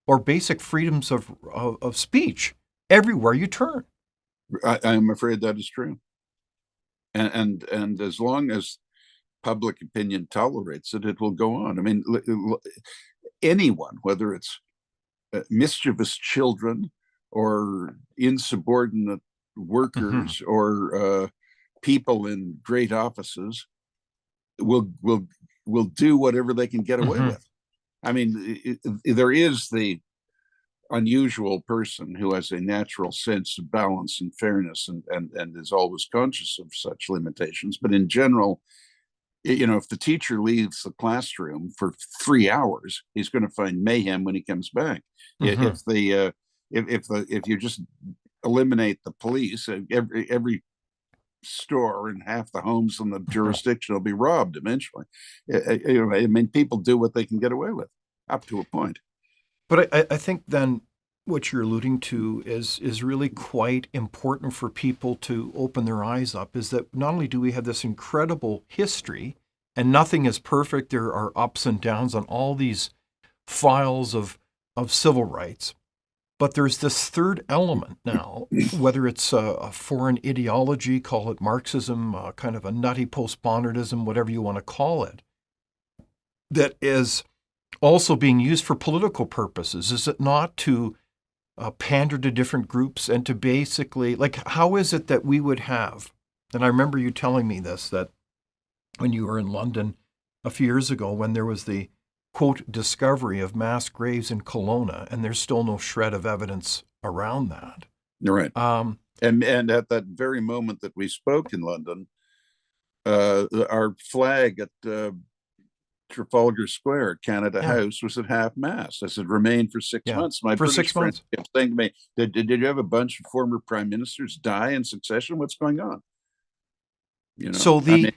[SPEAKER 1] or basic freedoms of speech everywhere you turn.
[SPEAKER 3] I'm afraid that is true. And as long as public opinion tolerates it, it will go on. I mean, anyone, whether it's mischievous children or insubordinate
[SPEAKER 1] Mm-hmm.
[SPEAKER 3] workers or people in great offices, will do whatever they can get away
[SPEAKER 1] Mm-hmm.
[SPEAKER 3] with. I mean, there is the unusual person who has a natural sense of balance and fairness and is always conscious of such limitations. But in general, if the teacher leaves the classroom for 3 hours, he's going to find mayhem when he comes back.
[SPEAKER 1] Mm-hmm.
[SPEAKER 3] If you just eliminate the police, every store and half the homes in the jurisdiction will be robbed eventually. I mean, people do what they can get away with up to a point.
[SPEAKER 1] But I think then what you're alluding to is really quite important for people to open their eyes up, is that not only do we have this incredible history and nothing is perfect, there are ups and downs on all these files of civil rights, but there's this third element now, whether it's a foreign ideology, call it Marxism, kind of a nutty postmodernism, whatever you want to call it, that is also being used for political purposes, is it not, to pander to different groups and to basically, like, how is it that we would have, and I remember you telling me this, that when you were in London a few years ago, when there was the, quote, discovery of mass graves in Kelowna, and there's still no shred of evidence around that.
[SPEAKER 3] You're right.
[SPEAKER 1] Um,
[SPEAKER 3] And at that very moment that we spoke in London, our flag at Trafalgar Square, Canada
[SPEAKER 1] yeah,
[SPEAKER 3] House, was at half mast as it remained for six
[SPEAKER 1] yeah,
[SPEAKER 3] months. My
[SPEAKER 1] for
[SPEAKER 3] British
[SPEAKER 1] 6
[SPEAKER 3] friend
[SPEAKER 1] months.
[SPEAKER 3] kept saying to me, did you have a bunch of former prime ministers die in succession? What's going on?
[SPEAKER 1] So
[SPEAKER 3] I mean,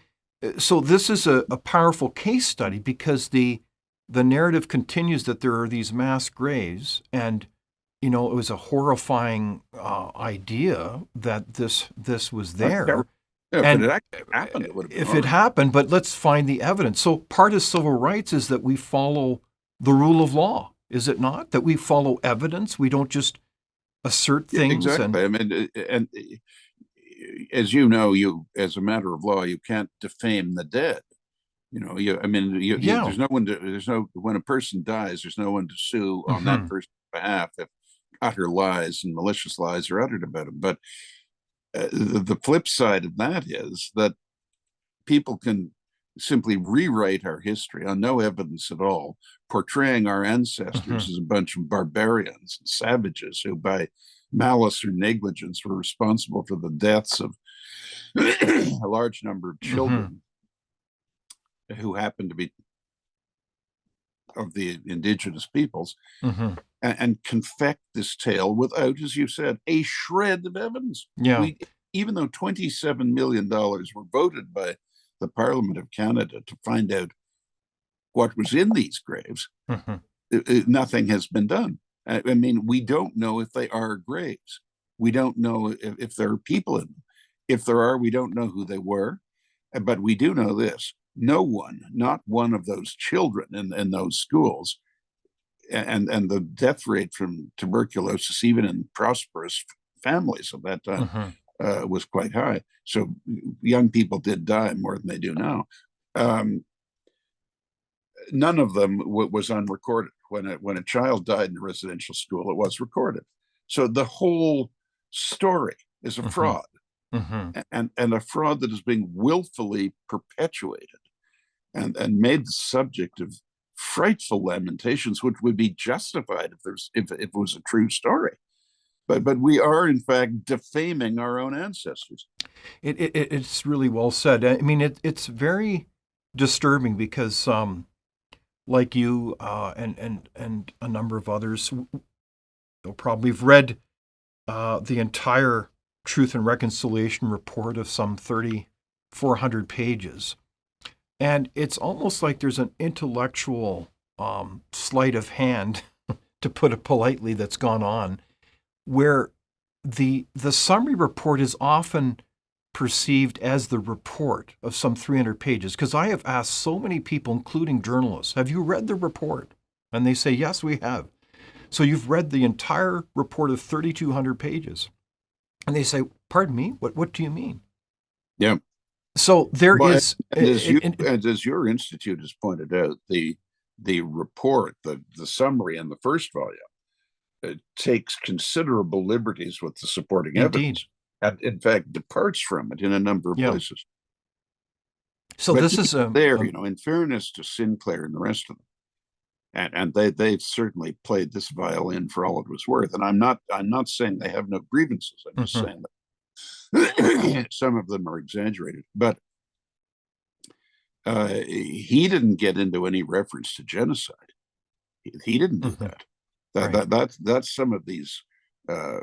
[SPEAKER 1] so this is a powerful case study, because the narrative continues that there are these mass graves, and it was a horrifying idea that this was there,
[SPEAKER 3] if it
[SPEAKER 1] and
[SPEAKER 3] had actually happened, it would have been
[SPEAKER 1] if it
[SPEAKER 3] horrible.
[SPEAKER 1] happened, but let's find the evidence. So part of civil rights is that we follow the rule of law, is it not? That we follow evidence. We don't just assert
[SPEAKER 3] Yeah,
[SPEAKER 1] things and
[SPEAKER 3] exactly. I mean, and as you know, as a matter of law, you can't defame the dead. I mean,
[SPEAKER 1] yeah.
[SPEAKER 3] there's no one to, there's no, when a person dies, there's no one to sue on that
[SPEAKER 1] Hmm.
[SPEAKER 3] person's behalf if utter lies and malicious lies are uttered about him. But the flip side of that is that people can simply rewrite our history on no evidence at all, portraying our
[SPEAKER 1] Hmm.
[SPEAKER 3] ancestors as a bunch of barbarians and savages who, by malice or negligence, were responsible for the deaths of a large number of
[SPEAKER 1] Hmm.
[SPEAKER 3] children who happened to be of the Indigenous peoples,
[SPEAKER 1] Hmm.
[SPEAKER 3] and confect this tale without, as you said, a shred of evidence.
[SPEAKER 1] Yeah.
[SPEAKER 3] We, even though $27 million were voted by the Parliament of Canada to find out what was in these graves,
[SPEAKER 1] Hmm.
[SPEAKER 3] nothing has been done. I mean, we don't know if they are graves. We don't know if there are people in them. If there are, we don't know who they were. But we do know this: no one, not one of those children in those schools, and the death rate from tuberculosis, even in prosperous families of that time,
[SPEAKER 1] Hmm.
[SPEAKER 3] was quite high. So young people did die more than they do now. Um, None of them was unrecorded. When a child died in a residential school, it was recorded. So the whole story is a
[SPEAKER 1] Hmm.
[SPEAKER 3] fraud,
[SPEAKER 1] Hmm.
[SPEAKER 3] and a fraud that is being willfully perpetuated and made the subject of frightful lamentations, which would be justified if it was a true story. But we are in fact defaming our own ancestors.
[SPEAKER 1] It's really well said. I mean, it's very disturbing because, like you and a number of others, you'll probably have read the entire Truth and Reconciliation report of some 3,400 pages. And it's almost like there's an intellectual sleight of hand, to put it politely, that's gone on, where the summary report is often perceived as the report of some 300 pages. Because I have asked so many people, including journalists, have you read the report? And they say, yes, we have. So you've read the entire report of 3,200 pages. And they say, pardon me, what do you mean?
[SPEAKER 3] Yeah.
[SPEAKER 1] So there
[SPEAKER 3] Well,
[SPEAKER 1] is,
[SPEAKER 3] and as your institute has pointed out, the report, the summary in the first volume, takes considerable liberties with the supporting
[SPEAKER 1] indeed,
[SPEAKER 3] evidence, and in fact departs from it in a number of
[SPEAKER 1] yeah.
[SPEAKER 3] places.
[SPEAKER 1] So
[SPEAKER 3] But
[SPEAKER 1] this is
[SPEAKER 3] there, in fairness to Sinclair and the rest of them, and they've certainly played this violin for all it was worth. And I'm not saying they have no grievances. I'm just
[SPEAKER 1] mhm,
[SPEAKER 3] saying that some of them are exaggerated. But he didn't get into any reference to genocide. He didn't do
[SPEAKER 1] mhm,
[SPEAKER 3] that.
[SPEAKER 1] right.
[SPEAKER 3] That's some of these uh,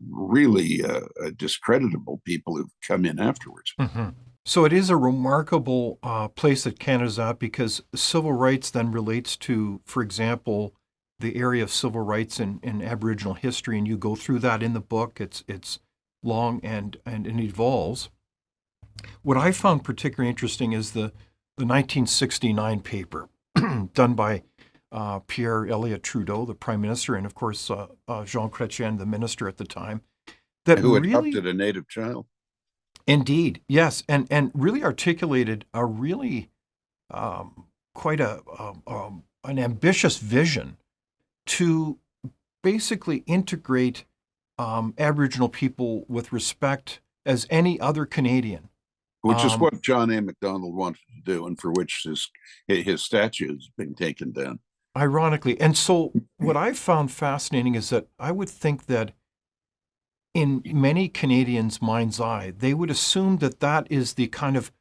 [SPEAKER 3] really discreditable people who've come in afterwards.
[SPEAKER 1] Hmm. So it is a remarkable place that Canada's at, because civil rights then relates to, for example, the area of civil rights in Aboriginal history, and you go through that in the book. It's long and it evolves. What I found particularly interesting is the 1969 paper done by Pierre Elliott Trudeau, the Prime Minister, and of course Jean Chrétien, the Minister at the time, that
[SPEAKER 3] Who
[SPEAKER 1] really,
[SPEAKER 3] adopted a native child?
[SPEAKER 1] indeed, yes, and really articulated a really quite an ambitious vision to basically integrate Aboriginal people with respect as any other Canadian.
[SPEAKER 3] Which is
[SPEAKER 1] Um,
[SPEAKER 3] what John A. Macdonald wanted to do, and for which his statue has been taken down.
[SPEAKER 1] Ironically. And so what I found fascinating is that I would think that in many Canadians' mind's eye, they would assume that that is the kind of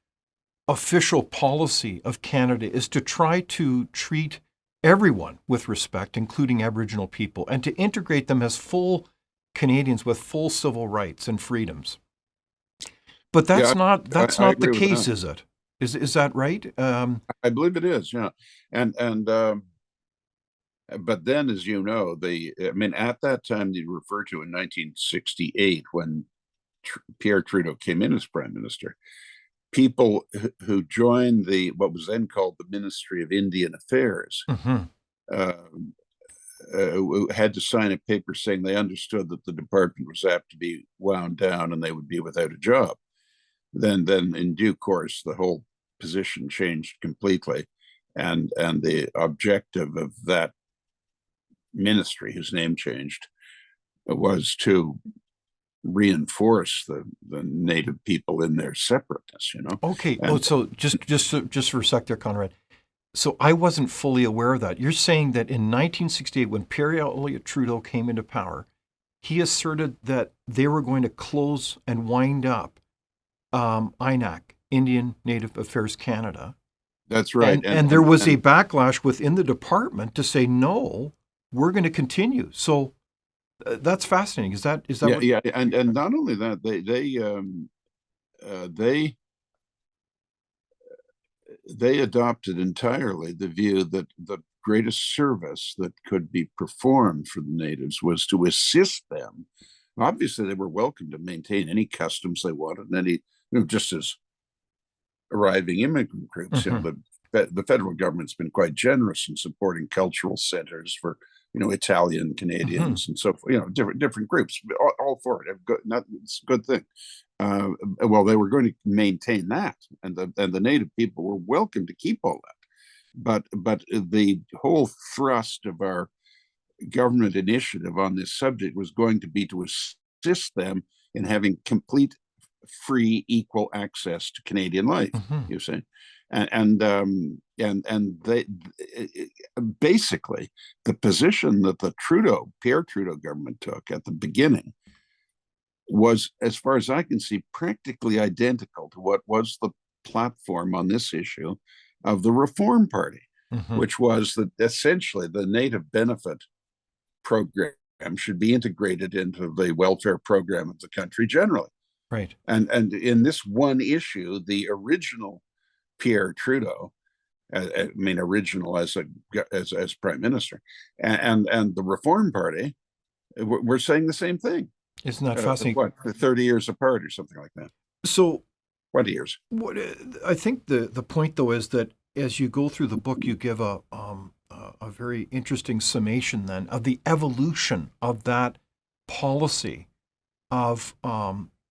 [SPEAKER 1] official policy of Canada, is to try to treat everyone with respect, including Aboriginal people, and to integrate them as full Canadians with full civil rights and freedoms. But
[SPEAKER 3] Yeah,
[SPEAKER 1] that's
[SPEAKER 3] I
[SPEAKER 1] not the
[SPEAKER 3] agree with
[SPEAKER 1] case,
[SPEAKER 3] that.
[SPEAKER 1] is it? Is that right?
[SPEAKER 3] I believe it is. Yeah, and but then, as you know, I mean, at that time, you refer to in 1968 when Pierre Trudeau came in as prime minister. People who joined the what was then called the Ministry of Indian Affairs
[SPEAKER 1] Hmm.
[SPEAKER 3] uh, had to sign a paper saying they understood that the department was apt to be wound down and they would be without a job. Then in due course, the whole position changed completely, and the objective of that ministry, whose name changed, was to reinforce the native people in their separateness.
[SPEAKER 1] Okay. Oh,
[SPEAKER 3] And
[SPEAKER 1] so just for a sec there, Conrad. So I wasn't fully aware of that. You're saying that in 1968, when Pierre Elliott Trudeau came into power, he asserted that they were going to close and wind up INAC, Indian Native Affairs Canada.
[SPEAKER 3] That's right.
[SPEAKER 1] And there was a backlash within the department to say, no, we're going to continue. So that's fascinating. Is that
[SPEAKER 3] yeah,
[SPEAKER 1] what?
[SPEAKER 3] yeah, and not only that, they they adopted entirely the view that the greatest service that could be performed for the natives was to assist them. Obviously, they were welcome to maintain any customs they wanted, and any, just as arriving immigrant groups.
[SPEAKER 1] Mm-hmm.
[SPEAKER 3] The federal government's been quite generous in supporting cultural centers for Italian Canadians
[SPEAKER 1] Mm-hmm.
[SPEAKER 3] and so forth. Different groups, all for it. It's a good thing. Well, they were going to maintain that, and the native people were welcome to keep all that. But the whole thrust of our government initiative on this subject was going to be to assist them in having complete, free, equal access to Canadian life.
[SPEAKER 1] Mm-hmm.
[SPEAKER 3] You see, and they basically, the position that the Pierre Trudeau government took at the beginning was, as far as I can see, practically identical to what was the platform on this issue of the Reform Party,
[SPEAKER 1] Mm-hmm.
[SPEAKER 3] which was that essentially the native benefit program should be integrated into the welfare program of the country generally.
[SPEAKER 1] Right.
[SPEAKER 3] And in this one issue, the original Pierre Trudeau, I mean, original as prime minister, and the Reform Party were saying the same thing.
[SPEAKER 1] Isn't that fascinating?
[SPEAKER 3] What, 30 years apart or something like that?
[SPEAKER 1] So
[SPEAKER 3] 20 years.
[SPEAKER 1] what I think the point though is that as you go through the book, you give a very interesting summation then of the evolution of that policy of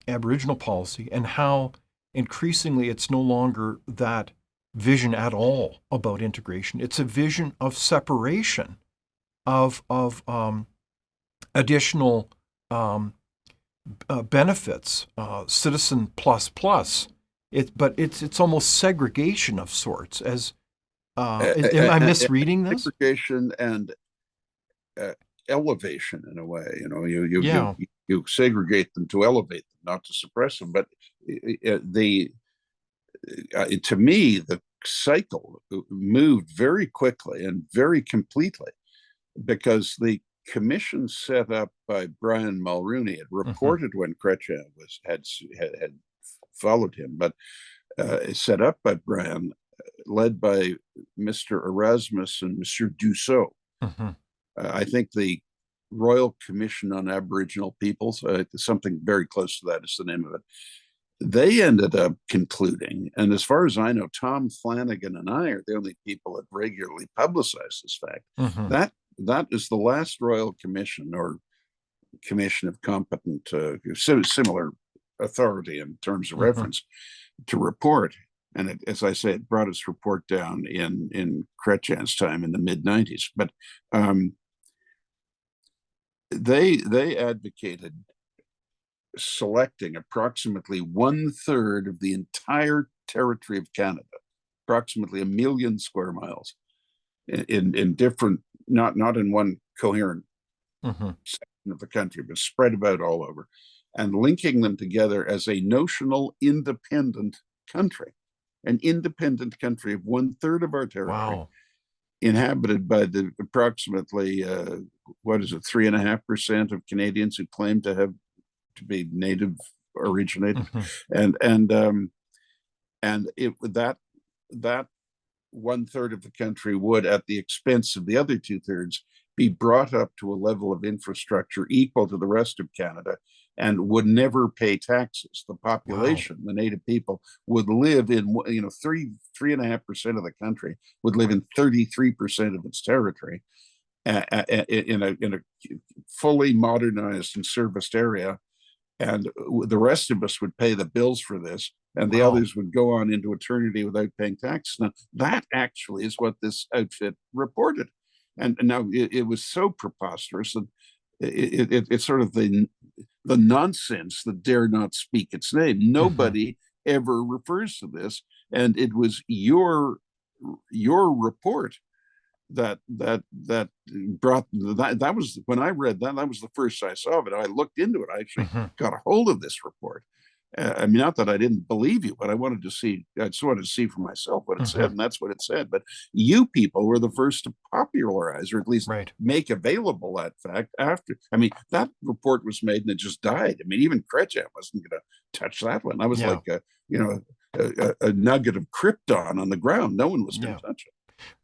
[SPEAKER 1] Aboriginal policy and how increasingly it's no longer that vision at all about integration. It's a vision of separation, of additional benefits, citizen plus plus. But it's almost segregation of sorts. As am I misreading this?
[SPEAKER 3] Segregation and elevation in a way.
[SPEAKER 1] Yeah.
[SPEAKER 3] You segregate them to elevate them, not to suppress them. But to me, the cycle moved very quickly and very completely, because the commission set up by Brian Mulrooney had reported when Chrétien had followed him, but set up by Brian, led by Mr. Erasmus and Mr. Dussault. I think the Royal Commission on Aboriginal Peoples, something very close to that is the name of it. They ended up concluding, and as far as I know, Tom Flanagan and I are the only people that regularly publicize this fact, that is the last Royal Commission or Commission of competent, similar authority in terms of reference, to report. And as I say, it brought its report down in Chrétien's time in the mid-90s. But they advocated selecting approximately 1/3 of the entire territory of Canada, approximately 1 million square miles, in different, not in one coherent section of the country, but spread about all over, and linking them together as a notional independent country, an independent country of 1/3 of our territory.
[SPEAKER 1] Wow.
[SPEAKER 3] Inhabited by the approximately 3.5% of Canadians who claim to be native originated, and that 1/3 of the country would, at the expense of the other 2/3, be brought up to a level of infrastructure equal to the rest of Canada, and would never pay taxes. The population, the native people, would live in 3.5% of the country would live in 33% of its territory, in a fully modernized and serviced area, and the rest of us would pay the bills for this, and the others would go on into eternity without paying taxes. Now, that actually is what this outfit reported, and now it was so preposterous that it's sort of the nonsense that dare not speak its name. Nobody ever refers to this, and it was your report that brought that was, when I read that was the first I saw of it. I looked into it. I actually got a hold of this report, I mean, not that I didn't believe you, but I wanted to see, I just wanted to see for myself what it said,
[SPEAKER 1] Mm-hmm.
[SPEAKER 3] and that's what it said. But you people were the first to popularize, or at least
[SPEAKER 1] Right.
[SPEAKER 3] make available that fact after. I mean, that report was made and it just died. I mean, even Kretschmann wasn't going to touch that one. I was
[SPEAKER 1] Yeah.
[SPEAKER 3] like, a nugget of krypton on the ground. No one was going
[SPEAKER 1] Yeah.
[SPEAKER 3] to touch it.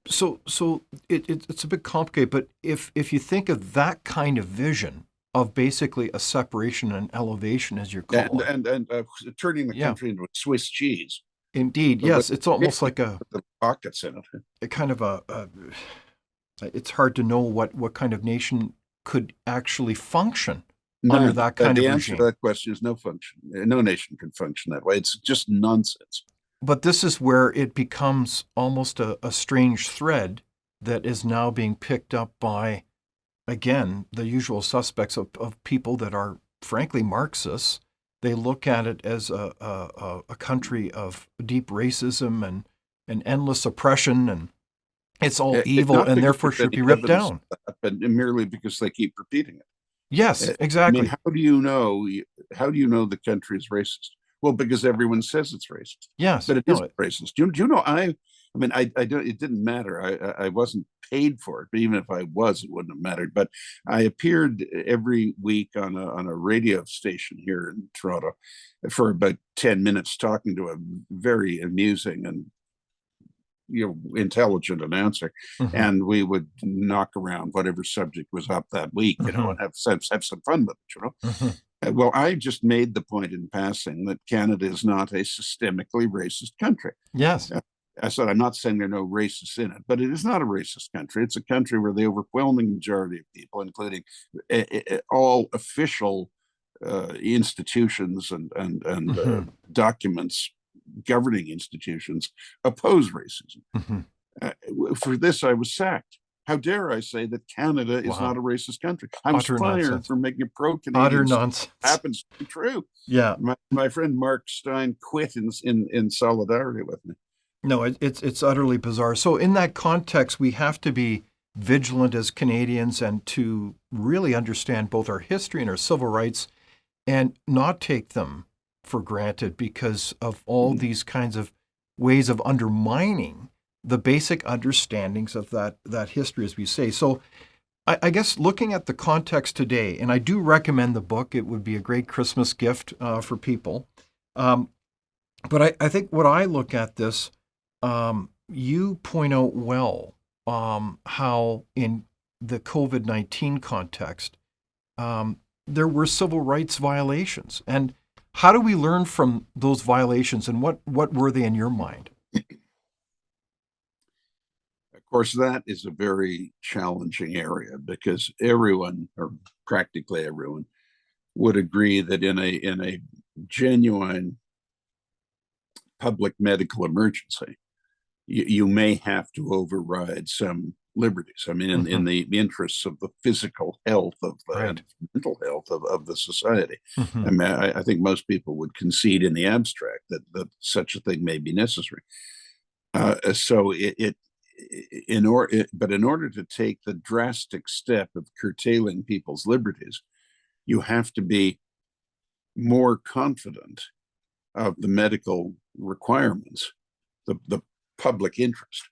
[SPEAKER 1] So it's a bit complicated, but if you think of that kind of vision of basically a separation and elevation, as you
[SPEAKER 3] And
[SPEAKER 1] call it,
[SPEAKER 3] turning the
[SPEAKER 1] yeah,
[SPEAKER 3] country into a Swiss cheese,
[SPEAKER 1] indeed,
[SPEAKER 3] but
[SPEAKER 1] yes, it's almost like
[SPEAKER 3] the pockets in it.
[SPEAKER 1] a kind of it's hard to know what kind of nation could actually function under
[SPEAKER 3] None.
[SPEAKER 1] that kind
[SPEAKER 3] The
[SPEAKER 1] of
[SPEAKER 3] answer to
[SPEAKER 1] regime.
[SPEAKER 3] that question is no function. No nation can function that way. It's just nonsense.
[SPEAKER 1] But this is where it becomes almost a strange thread that is now being picked up by, again, the usual suspects of people that are frankly Marxists. They look at it as a country of deep racism and endless oppression, and it's all evil
[SPEAKER 3] Not
[SPEAKER 1] and
[SPEAKER 3] because
[SPEAKER 1] therefore
[SPEAKER 3] there's
[SPEAKER 1] should
[SPEAKER 3] any
[SPEAKER 1] be ripped
[SPEAKER 3] evidence
[SPEAKER 1] down.
[SPEAKER 3] of that, but merely because they keep repeating it.
[SPEAKER 1] Yes,
[SPEAKER 3] I mean,
[SPEAKER 1] exactly.
[SPEAKER 3] how do you know? How do you know the country is racist? Well, because everyone says it's racist,
[SPEAKER 1] Yes.
[SPEAKER 3] but it
[SPEAKER 1] No.
[SPEAKER 3] isn't racist. Do you know? I mean, I don't. It didn't matter. I wasn't paid for it, but even if I was, it wouldn't have mattered. But I appeared every week on a radio station here in Toronto for about 10 minutes, talking to a very amusing and intelligent announcer,
[SPEAKER 1] Mm-hmm.
[SPEAKER 3] and we would knock around whatever subject was up that week,
[SPEAKER 1] Mm-hmm.
[SPEAKER 3] and have some fun with it.
[SPEAKER 1] Mm-hmm.
[SPEAKER 3] Well, I just made the point in passing that Canada is not a systemically racist country.
[SPEAKER 1] Yes.
[SPEAKER 3] I said, I'm not saying there are no racists in it, but it is not a racist country. It's a country where the overwhelming majority of people, including all official institutions and
[SPEAKER 1] Mm-hmm.
[SPEAKER 3] documents, governing institutions, oppose racism.
[SPEAKER 1] Mm-hmm.
[SPEAKER 3] Uh, for this, I was sacked. How dare I say that Canada is not
[SPEAKER 1] Wow.
[SPEAKER 3] a racist country? I was
[SPEAKER 1] Utter
[SPEAKER 3] fired
[SPEAKER 1] nonsense.
[SPEAKER 3] for making a
[SPEAKER 1] Utter
[SPEAKER 3] pro-Canadian statement.
[SPEAKER 1] nonsense.
[SPEAKER 3] Happens to be true.
[SPEAKER 1] Yeah.
[SPEAKER 3] My friend Mark Stein quit in solidarity with me.
[SPEAKER 1] No, it's utterly bizarre. So in that context, we have to be vigilant as Canadians and to really understand both our history and our civil rights and not take them for granted because of all these kinds of ways of undermining the basic understandings of that history, as we say. So I guess looking at the context today, and I do recommend the book, it would be a great Christmas gift for people. Um, but I think what I look at this, you point out well how in the COVID-19 context, there were civil rights violations. And how do we learn from those violations, and what were they in your mind?
[SPEAKER 3] Of course, that is a very challenging area because everyone, or practically everyone, would agree that in a genuine public medical emergency, you may have to override some liberties. I mean, in the interests of the physical health and mental health of the society.
[SPEAKER 1] Mm-hmm.
[SPEAKER 3] I mean, I think most people would concede in the abstract that such a thing may be necessary. So but in order to take the drastic step of curtailing people's liberties, you have to be more confident of the medical requirements, the public interest,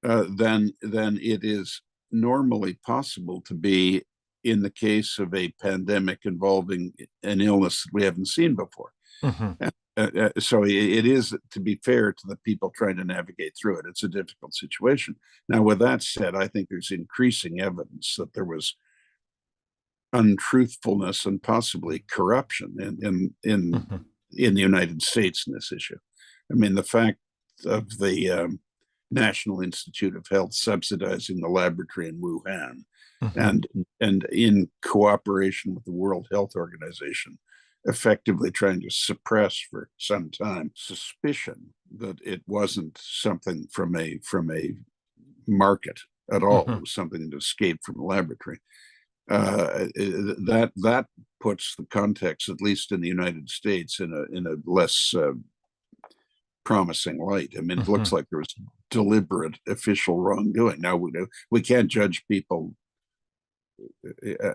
[SPEAKER 3] than it is normally possible to be in the case of a pandemic involving an illness that we haven't seen before.
[SPEAKER 1] Mm-hmm.
[SPEAKER 3] So it is, to be fair to the people trying to navigate through it, it's a difficult situation. Now, with that said, I think there's increasing evidence that there was untruthfulness and possibly corruption
[SPEAKER 1] Mm-hmm.
[SPEAKER 3] in the United States in this issue. I mean, the fact of the National Institute of Health subsidizing the laboratory in Wuhan,
[SPEAKER 1] Mm-hmm.
[SPEAKER 3] and in cooperation with the World Health Organization, effectively trying to suppress for some time suspicion that it wasn't something from a market at all.
[SPEAKER 1] Mm-hmm.
[SPEAKER 3] It was something that escaped from a laboratory. That puts the context, at least in the United States, in a less promising light. I mean, it
[SPEAKER 1] Mm-hmm.
[SPEAKER 3] looks like there was deliberate official wrongdoing. Now we can't judge people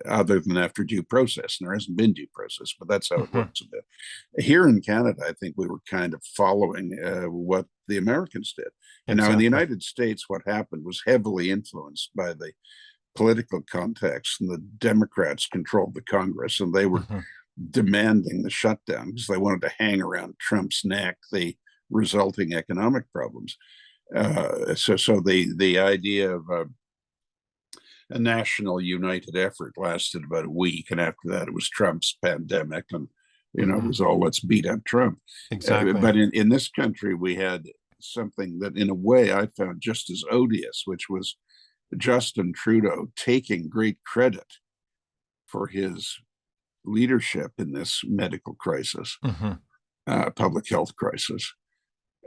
[SPEAKER 3] other than after due process. And there hasn't been due process, but that's how it
[SPEAKER 1] Hmm.
[SPEAKER 3] works a bit. Here in Canada, I think we were kind of following what the Americans did. And now in the
[SPEAKER 1] Exactly.
[SPEAKER 3] United States, what happened was heavily influenced by the political context, and the Democrats controlled the Congress, and they were
[SPEAKER 1] Hmm.
[SPEAKER 3] demanding the shutdown because they wanted to hang around Trump's neck the resulting economic problems. So the idea of a national united effort lasted about a week, and after that, it was Trump's pandemic, and it
[SPEAKER 1] Hmm.
[SPEAKER 3] was all let's beat up Trump.
[SPEAKER 1] Exactly.
[SPEAKER 3] But in this country, we had something that, in a way, I found just as odious, which was Justin Trudeau taking great credit for his leadership in this medical crisis,
[SPEAKER 1] Hmm.
[SPEAKER 3] public health crisis,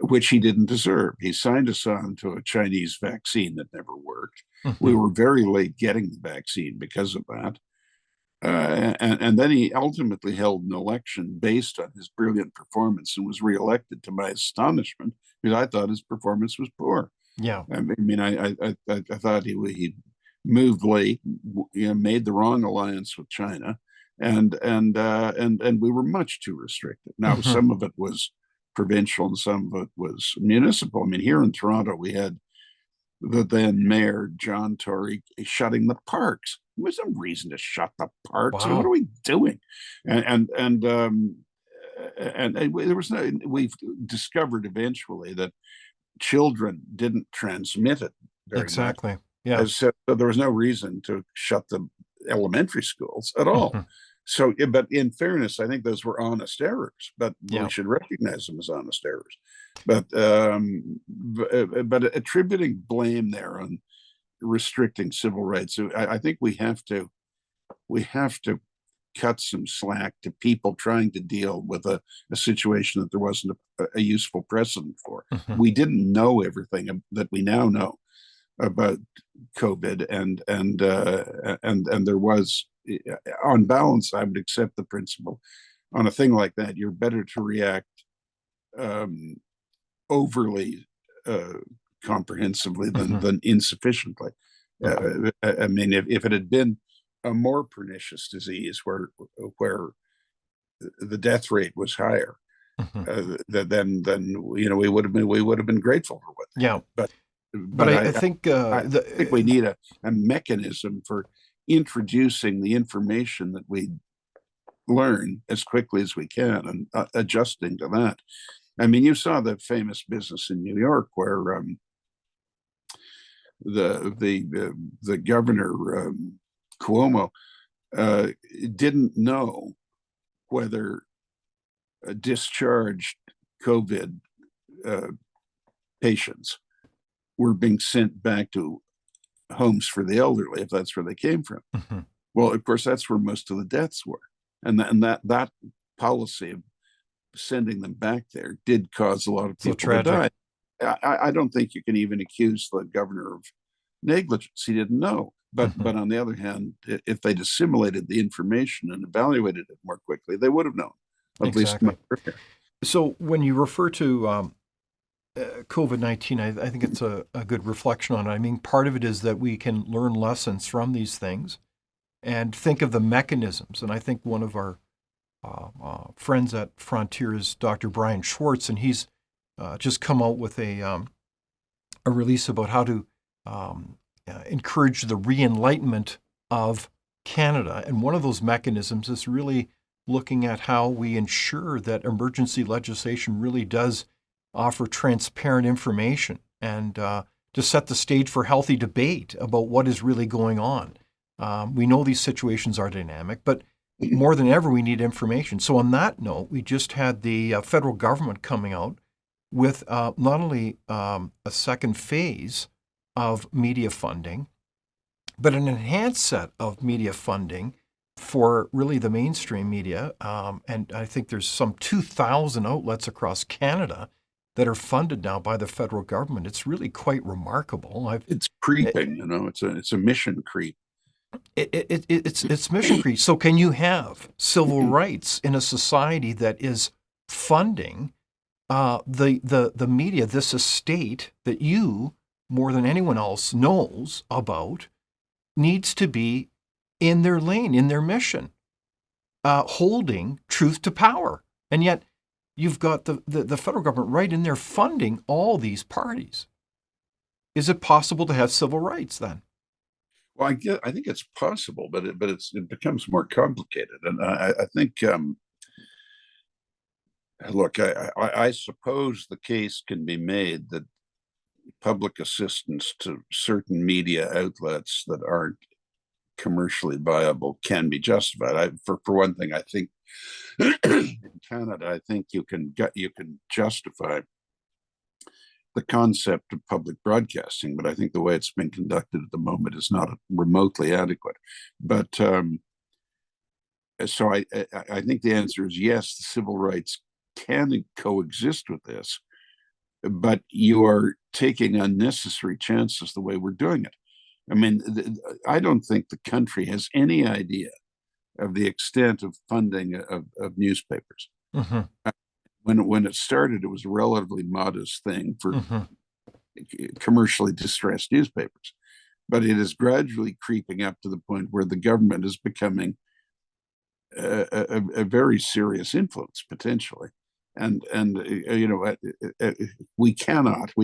[SPEAKER 3] which he didn't deserve. He signed us on to a Chinese vaccine that never worked. We
[SPEAKER 1] Hmm.
[SPEAKER 3] were very late getting the vaccine because of that. And then he ultimately held an election based on his brilliant performance and was reelected, to my astonishment, because I thought his performance was poor.
[SPEAKER 1] Yeah.
[SPEAKER 3] I thought he moved late, made the wrong alliance with China, and we were much too restricted. Now,
[SPEAKER 1] Hmm.
[SPEAKER 3] some of it was provincial and some of it was municipal. I mean, here in Toronto, we had the then mayor, John Tory, shutting the parks. There was no reason to shut the parks. What are
[SPEAKER 1] Wow.
[SPEAKER 3] we doing? And there was no. We've discovered eventually that children didn't transmit it very much.
[SPEAKER 1] Exactly. Yeah.
[SPEAKER 3] So there was no reason to shut the elementary schools at all.
[SPEAKER 1] Hmm.
[SPEAKER 3] So, but in fairness, I think those were honest errors, but we
[SPEAKER 1] Yeah.
[SPEAKER 3] should recognize them as honest errors. But attributing blame there on restricting civil rights, I think we have to cut some slack to people trying to deal with a situation that there wasn't a useful precedent for.
[SPEAKER 1] Hmm.
[SPEAKER 3] We didn't know everything that we now know about COVID, and there was, on balance, I would accept the principle. On a thing like that, you're better to react um, overly uh, comprehensively than
[SPEAKER 1] Hmm.
[SPEAKER 3] than insufficiently.
[SPEAKER 1] Hmm.
[SPEAKER 3] I mean, if it had been a more pernicious disease where the death rate was higher,
[SPEAKER 1] Hmm.
[SPEAKER 3] then we would have been grateful for what they
[SPEAKER 1] Yeah.
[SPEAKER 3] did. But
[SPEAKER 1] But
[SPEAKER 3] but
[SPEAKER 1] I think
[SPEAKER 3] I think we need a mechanism for introducing the information that we learn as quickly as we can, and adjusting to that. I mean, you saw the famous business in New York where the governor, Cuomo, uh, didn't know whether discharged COVID uh, patients were being sent back to homes for the elderly, if that's where they came from.
[SPEAKER 1] Mhm.
[SPEAKER 3] Well, of course, that's where most of the deaths were, and that policy of sending them back there did cause a lot of
[SPEAKER 1] So
[SPEAKER 3] people to
[SPEAKER 1] tragic.
[SPEAKER 3] die. I don't think you can even accuse the governor of negligence. He didn't know. But
[SPEAKER 1] Hmm.
[SPEAKER 3] but on the other hand, if they'd assimilated the information and evaluated it more quickly, they would have known, at least much
[SPEAKER 1] Exactly.
[SPEAKER 3] earlier.
[SPEAKER 1] So when you refer to COVID-19, I think it's a good reflection on it. I mean, part of it is that we can learn lessons from these things and think of the mechanisms. And I think one of our friends at Frontier is Dr. Brian Schwartz, and he's just come out with a release about how to encourage the re-enlightenment of Canada. And one of those mechanisms is really looking at how we ensure that emergency legislation really does offer transparent information and to set the stage for healthy debate about what is really going on. We know these situations are dynamic, but more than ever, we need information. So, on that note, we just had the federal government coming out with not only a second phase of media funding, but an enhanced set of media funding for really the mainstream media. And I think there's some 2,000 outlets across Canada that are funded now by the federal government. It's really quite remarkable.
[SPEAKER 3] It's creeping, it's a mission creep.
[SPEAKER 1] It's mission creep. So can you have civil rights in a society that is funding the media, this estate that you more than anyone else knows about, needs to be in their lane, in their mission, holding truth to power. And yet you've got the federal government right in there funding all these parties. Is it possible to have civil rights then?
[SPEAKER 3] Well, I think it's possible, but it becomes more complicated, and I think look, I suppose the case can be made that public assistance to certain media outlets that aren't commercially viable can be justified. For one thing, I think in Canada, I think you can justify the concept of public broadcasting, but I think the way it's been conducted at the moment is not remotely adequate. But so I think the answer is yes, the civil rights can coexist with this, but you are taking unnecessary chances the way we're doing it. I mean, I don't think the country has any idea of the extent of funding of newspapers.
[SPEAKER 1] Mm-hmm.
[SPEAKER 3] When it started, it was a relatively modest thing for commercially distressed newspapers, but it is gradually creeping up to the point where the government is becoming a very serious influence potentially. And you know, we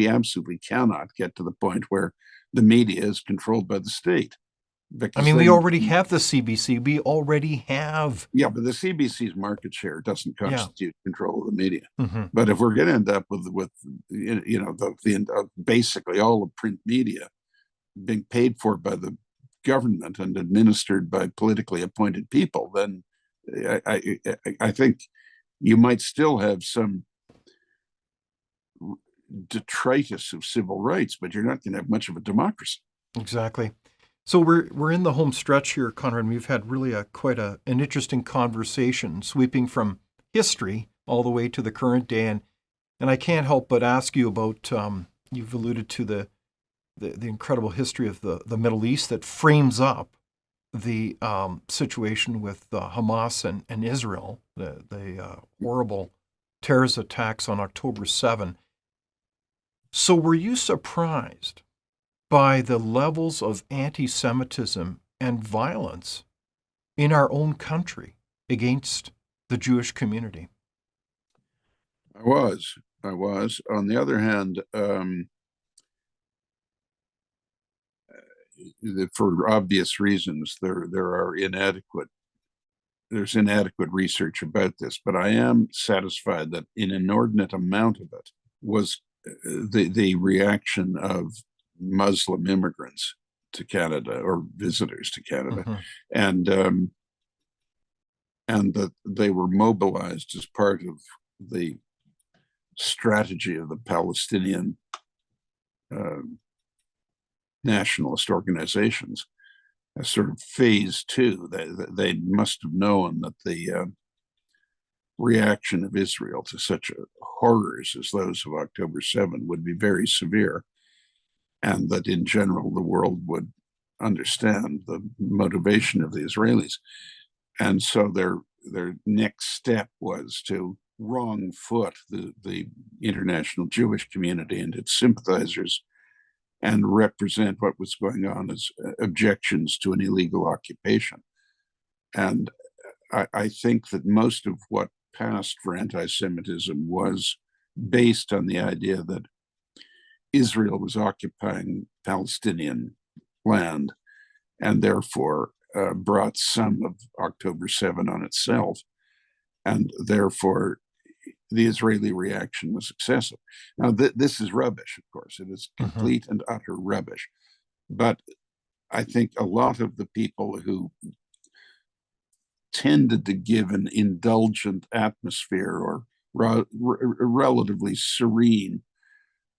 [SPEAKER 3] absolutely cannot get to the point where the media is controlled by the state.
[SPEAKER 1] I mean, we already have the CBC. We already have.
[SPEAKER 3] Yeah, but the CBC's market share doesn't constitute control of the media.
[SPEAKER 1] Mm-hmm.
[SPEAKER 3] But if we're going to end up with you know basically all the print media being paid for by the government and administered by politically appointed people, then I think you might still have some detritus of civil rights, but you're not going to have much of a democracy.
[SPEAKER 1] Exactly. So we're in the home stretch here, Conrad. We've had really quite an interesting conversation, sweeping from history all the way to the current day, and I can't help but ask you about. You've alluded to the incredible history of the Middle East that frames up the situation with Hamas and Israel, the horrible terrorist attacks on October 7. So were you surprised by the levels of anti-Semitism and violence in our own country against the Jewish community?
[SPEAKER 3] I was. On the other hand, for obvious reasons, there's inadequate research about this, but I am satisfied that an inordinate amount of it was the reaction of Muslim immigrants to Canada or visitors to Canada, mm-hmm. and that they were mobilized as part of the strategy of the Palestinian nationalist organizations as sort of phase two. They must have known that the reaction of Israel to such horrors as those of October 7 would be very severe, and that in general the world would understand the motivation of the Israelis. And so their next step was to wrong foot the international Jewish community and its sympathizers and represent what was going on as objections to an illegal occupation. And I think that most of what passed for anti-Semitism was based on the idea that Israel was occupying Palestinian land and therefore brought some of October 7 on itself. And therefore, the Israeli reaction was excessive. Now, this is rubbish, of course. It is complete and utter rubbish. But I think a lot of the people who tended to give an indulgent atmosphere or relatively serene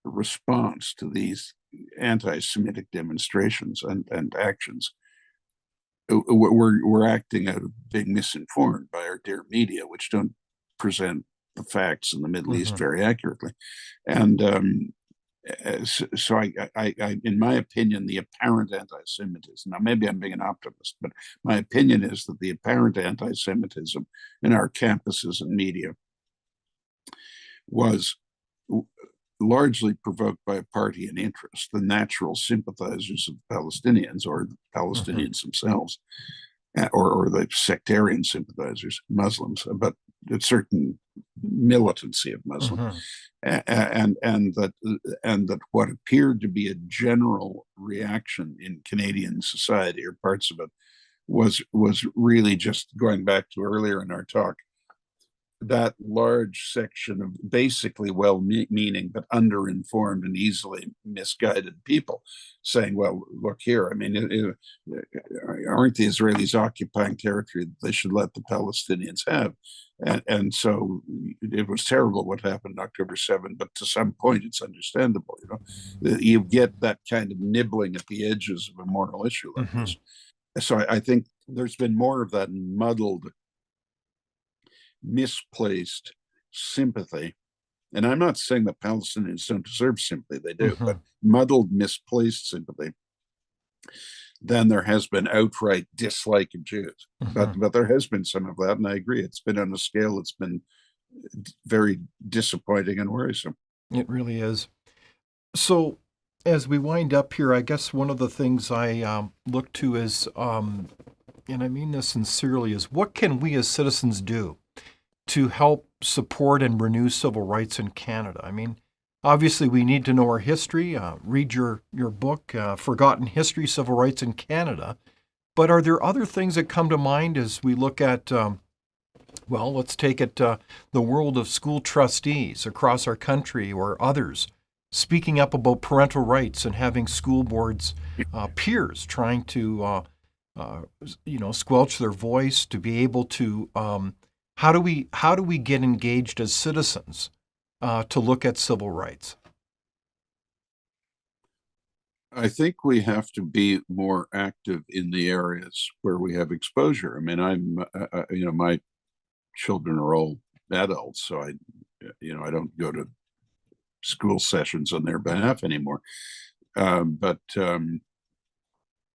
[SPEAKER 3] response to these anti-Semitic demonstrations and actions we're acting out of being misinformed by our dear media, which don't present the facts in the Middle East very accurately. And so I, in my opinion, the apparent anti-Semitism, now maybe I'm being an optimist, but my opinion is that the apparent anti-Semitism in our campuses and media was largely provoked by a party in interest, the natural sympathizers of Palestinians or the Palestinians themselves. or the sectarian sympathizers, Muslims, but a certain militancy of Muslim, and that what appeared to be a general reaction in Canadian society, or parts of it, was really, just going back to earlier in our talk, that large section of basically well-meaning but underinformed and easily misguided people saying, well, look here, I mean, aren't the Israelis occupying territory that they should let the Palestinians have? And so it was terrible what happened on October 7, but to some point it's understandable. You get that kind of nibbling at the edges of a moral issue like this. So I think there's been more of that muddled, misplaced sympathy. And I'm not saying that Palestinians don't deserve sympathy, they do, but muddled, misplaced sympathy. Then there has been outright dislike of Jews. But there has been some of that, and I agree, it's been on a scale that's been very disappointing and worrisome.
[SPEAKER 1] It really is. So as we wind up here, I guess one of the things I look to is, and I mean this sincerely, is what can we as citizens do to help support and renew civil rights in Canada? I mean, obviously we need to know our history. Read your book, Forgotten History, Civil Rights in Canada. But are there other things that come to mind as we look at, well, let's take it, the world of school trustees across our country or others speaking up about parental rights and having school boards peers trying to, squelch their voice, to be able to, how do we get engaged as citizens to look at civil rights?
[SPEAKER 3] I think we have to be more active in the areas where we have exposure. I mean, my children are all adults, so I don't go to school sessions on their behalf anymore. But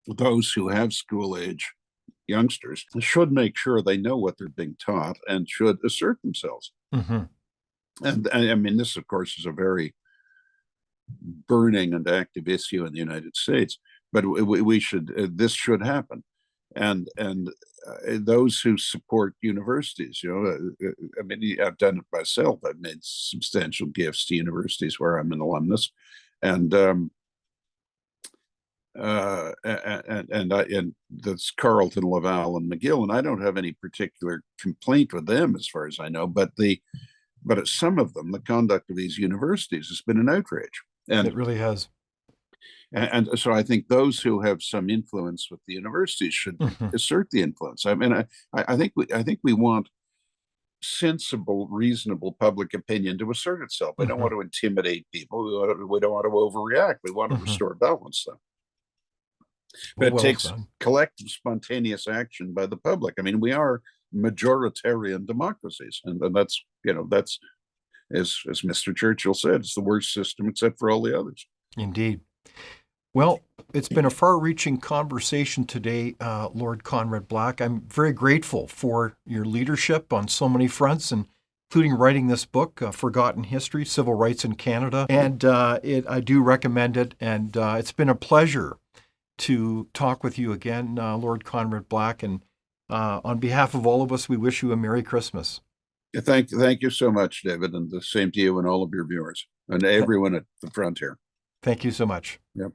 [SPEAKER 3] those who have school age youngsters should make sure they know what they're being taught and should assert themselves. And I mean, this, of course, is a very burning and active issue in the United States, but we should, this should happen. And those who support universities, I mean, I've done it myself. I've made substantial gifts to universities where I'm an alumnus, and that's Carleton, Laval, and McGill, and I don't have any particular complaint with them as far as I know, but at some of them, the conduct of these universities has been an outrage. And
[SPEAKER 1] it really has.
[SPEAKER 3] And so I think those who have some influence with the universities should assert the influence. I mean, I think we want sensible, reasonable public opinion to assert itself. We don't want to intimidate people. We don't want to overreact. We want to restore balance, though. But it takes collective, spontaneous action by the public. I mean, we are majoritarian democracies, and that's as Mr. Churchill said, it's the worst system except for all the others.
[SPEAKER 1] Indeed. Well, it's been a far-reaching conversation today, Lord Conrad Black. I'm very grateful for your leadership on so many fronts, including writing this book, Forgotten History, Civil Rights in Canada. And I do recommend it, and it's been a pleasure to talk with you again, Lord Conrad Black. And on behalf of all of us, we wish you a Merry Christmas.
[SPEAKER 3] Thank you so much, David, and the same to you and all of your viewers and everyone at the Frontier.
[SPEAKER 1] Thank you so much.
[SPEAKER 3] Yep.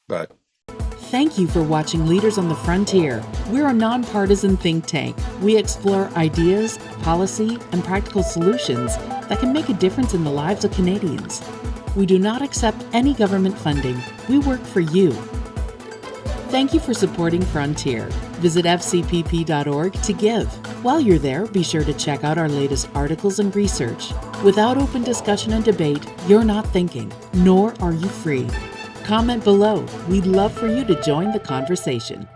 [SPEAKER 3] Bye.
[SPEAKER 2] Thank you for watching Leaders on the Frontier. We're a nonpartisan think tank. We explore ideas, policy, and practical solutions that can make a difference in the lives of Canadians. We do not accept any government funding. We work for you. Thank you for supporting Frontier. Visit fcpp.org to give. While you're there, be sure to check out our latest articles and research. Without open discussion and debate, you're not thinking, nor are you free. Comment below. We'd love for you to join the conversation.